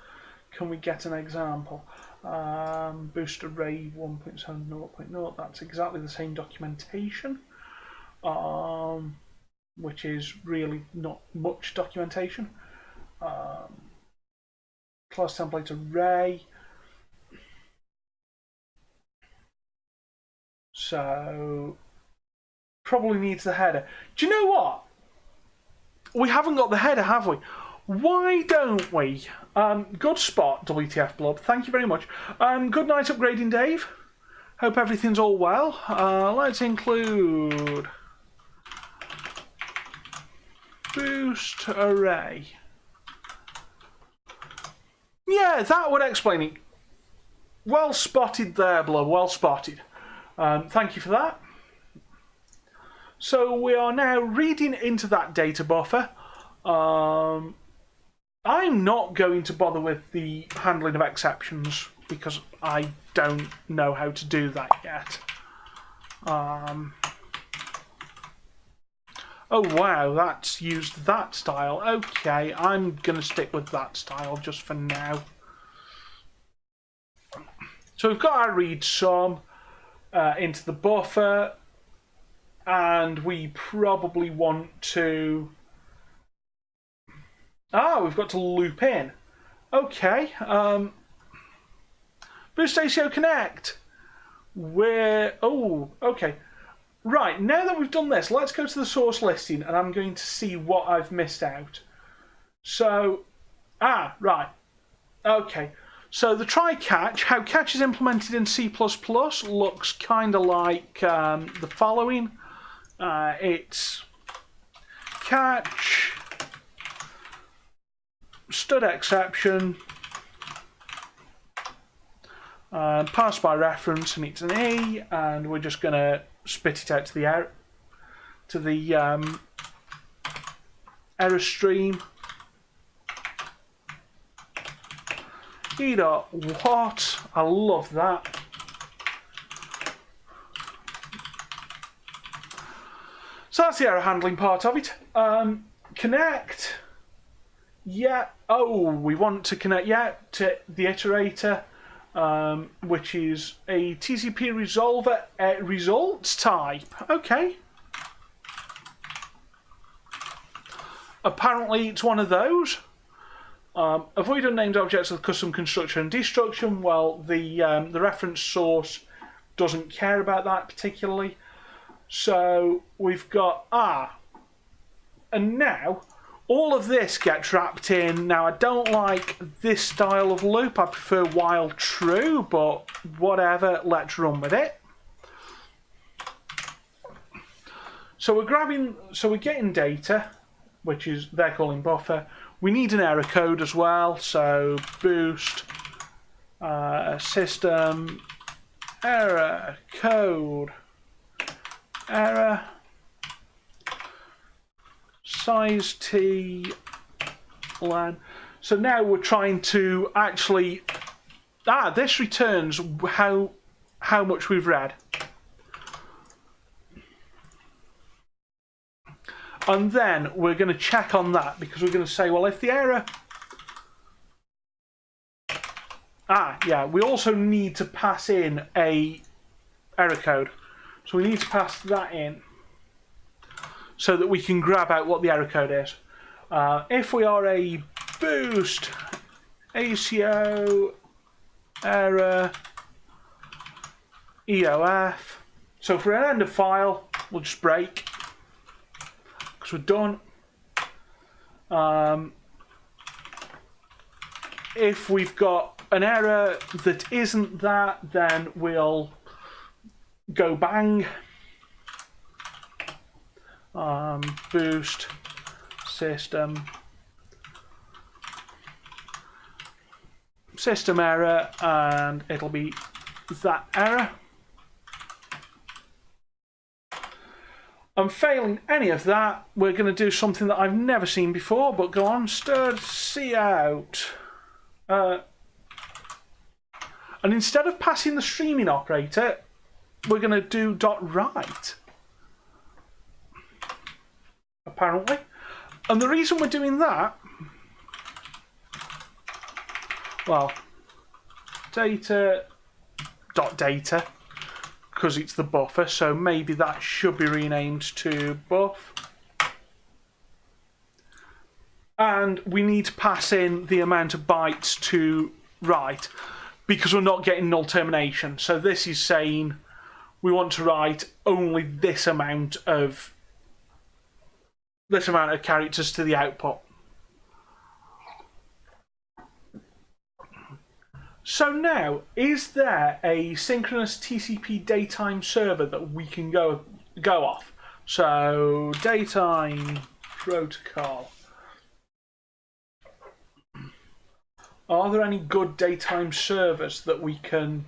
Can we get an example? Boost array 1.7.0.0, that's exactly the same documentation, which is really not much documentation. Class template array. So probably needs the header. Do you know what? We haven't got the header, have we? Why don't we? Good spot, WTF Blob. Thank you very much. Good night upgrading, Dave. Hope everything's all well. Let's include boost array. Yeah, that would explain it. Well spotted there, Blood, well spotted. Thank you for that. So we are now reading into that data buffer. I'm not going to bother with the handling of exceptions because I don't know how to do that yet. Oh wow, that's used that style. Okay, I'm going to stick with that style just for now. So we've got our read sum into the buffer, and we probably want to... we've got to loop in. Okay, Boost ACO Connect. Okay. Right, now that we've done this, let's go to the source listing and I'm going to see what I've missed out. So, right. Okay, so the try catch, how catch is implemented in C++ looks kind of like the following. It's catch, stud exception, pass by reference, and it's an E, and we're just going to spit it out to the error stream. E dot what? I love that. So that's the error handling part of it. Connect. Yeah. Oh, we want to connect. Yeah, to the iterator. Which is a TCP resolver results type. Okay. Apparently it's one of those. Avoid unnamed objects with custom construction and destruction. Well, the reference source doesn't care about that particularly. So we've got and now all of this gets wrapped in. Now, I don't like this style of loop. I prefer while true, but whatever, let's run with it. So we're getting data, which is they're calling buffer. We need an error code as well. So boost system error code error size T len. So now we're trying to actually this returns how much we've read. And then we're going to check on that because we're going to say, well, if the error yeah, we also need to pass in a error code. So we need to pass that in so that we can grab out what the error code is. If we are a boost ACO error EOF, so for an end of file, we'll just break because we're done. If we've got an error that isn't that, then we'll go bang. Boost system error, and it'll be that error. And failing any of that, we're going to do something that I've never seen before, but go on, stud C out. And instead of passing the streaming operator, we're going to do .write. Apparently. And the reason we're doing that, well, data, because it's the buffer, so maybe that should be renamed to buff. And we need to pass in the amount of bytes to write because we're not getting null termination. So this is saying we want to write only this amount of characters to the output. So now, is there a synchronous TCP daytime server that we can go off? So daytime protocol. Are there any good daytime servers that we can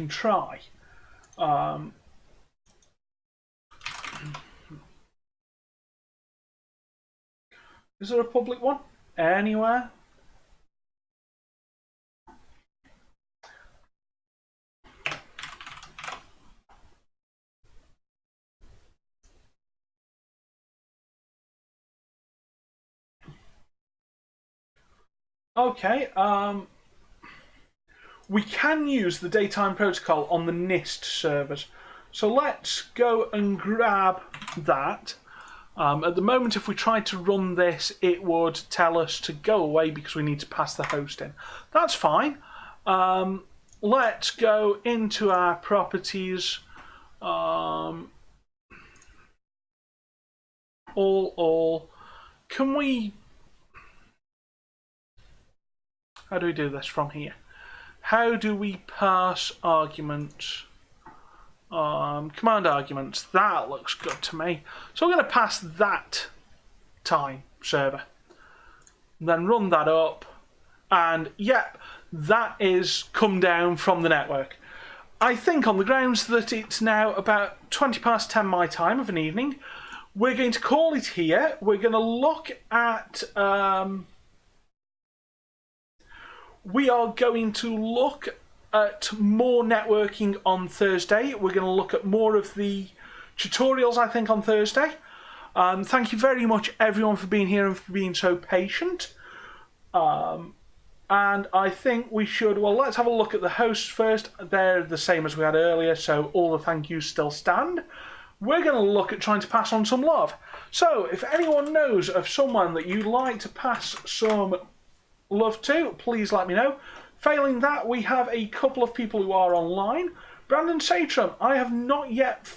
try? Is there a public one anywhere? Okay, we can use the daytime protocol on the NIST servers. So let's go and grab that. At the moment, if we tried to run this, it would tell us to go away because we need to pass the host in. That's fine. Let's go into our properties. All. Can we... How do we do this from here? How do we pass arguments? Command arguments. That looks good to me. So I'm going to pass that time server. Then run that up. And yep, that is come down from the network. I think on the grounds that it's now about 20 past 10 my time of an evening, we're going to call it here. We're going to look at... we are going to look at more networking on Thursday. We're going to look at more of the tutorials, I think, on Thursday. Thank you very much, everyone, for being here and for being so patient. And I think we should... Well, let's have a look at the hosts first. They're the same as we had earlier, so all the thank yous still stand. We're going to look at trying to pass on some love. So, if anyone knows of someone that you'd like to pass some love to, please let me know. Failing that, we have a couple of people who are online. Brandon Satram, I have not yet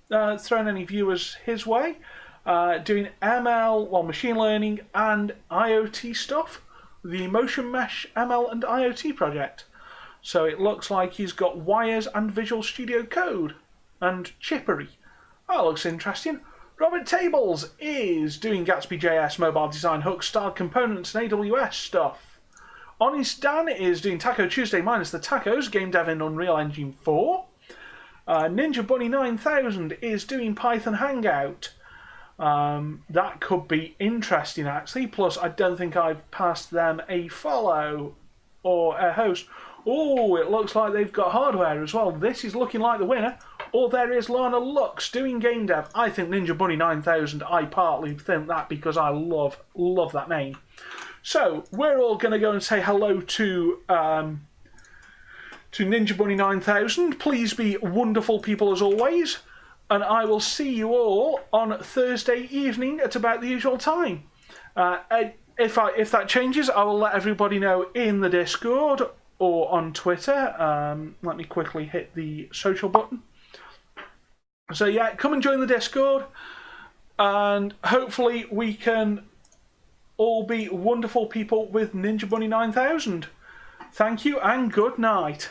thrown any viewers his way, doing ML, well, machine learning and IoT stuff, the Motion Mesh ML and IoT project. So it looks like he's got wires and Visual Studio Code and chippery. That looks interesting. Robert Tables is doing Gatsby.js, mobile design, hook, style components and AWS stuff. Honest Dan is doing Taco Tuesday minus the tacos, game dev in Unreal Engine 4. Ninja Bunny 9000 is doing Python Hangout. That could be interesting, actually. Plus, I don't think I've passed them a follow or a host. Oh, it looks like they've got hardware as well. This is looking like the winner. Or there is Lana Lux doing game dev. I think Ninja Bunny 9000. I partly think that because I love that name. So, we're all going to go and say hello to Ninja Bunny 9000. Please be wonderful people as always. And I will see you all on Thursday evening at about the usual time. If that changes, I will let everybody know in the Discord or on Twitter. Let me quickly hit the social button. So yeah, come and join the Discord. And hopefully we can all be wonderful people with Ninja Bunny 9000. Thank you and good night.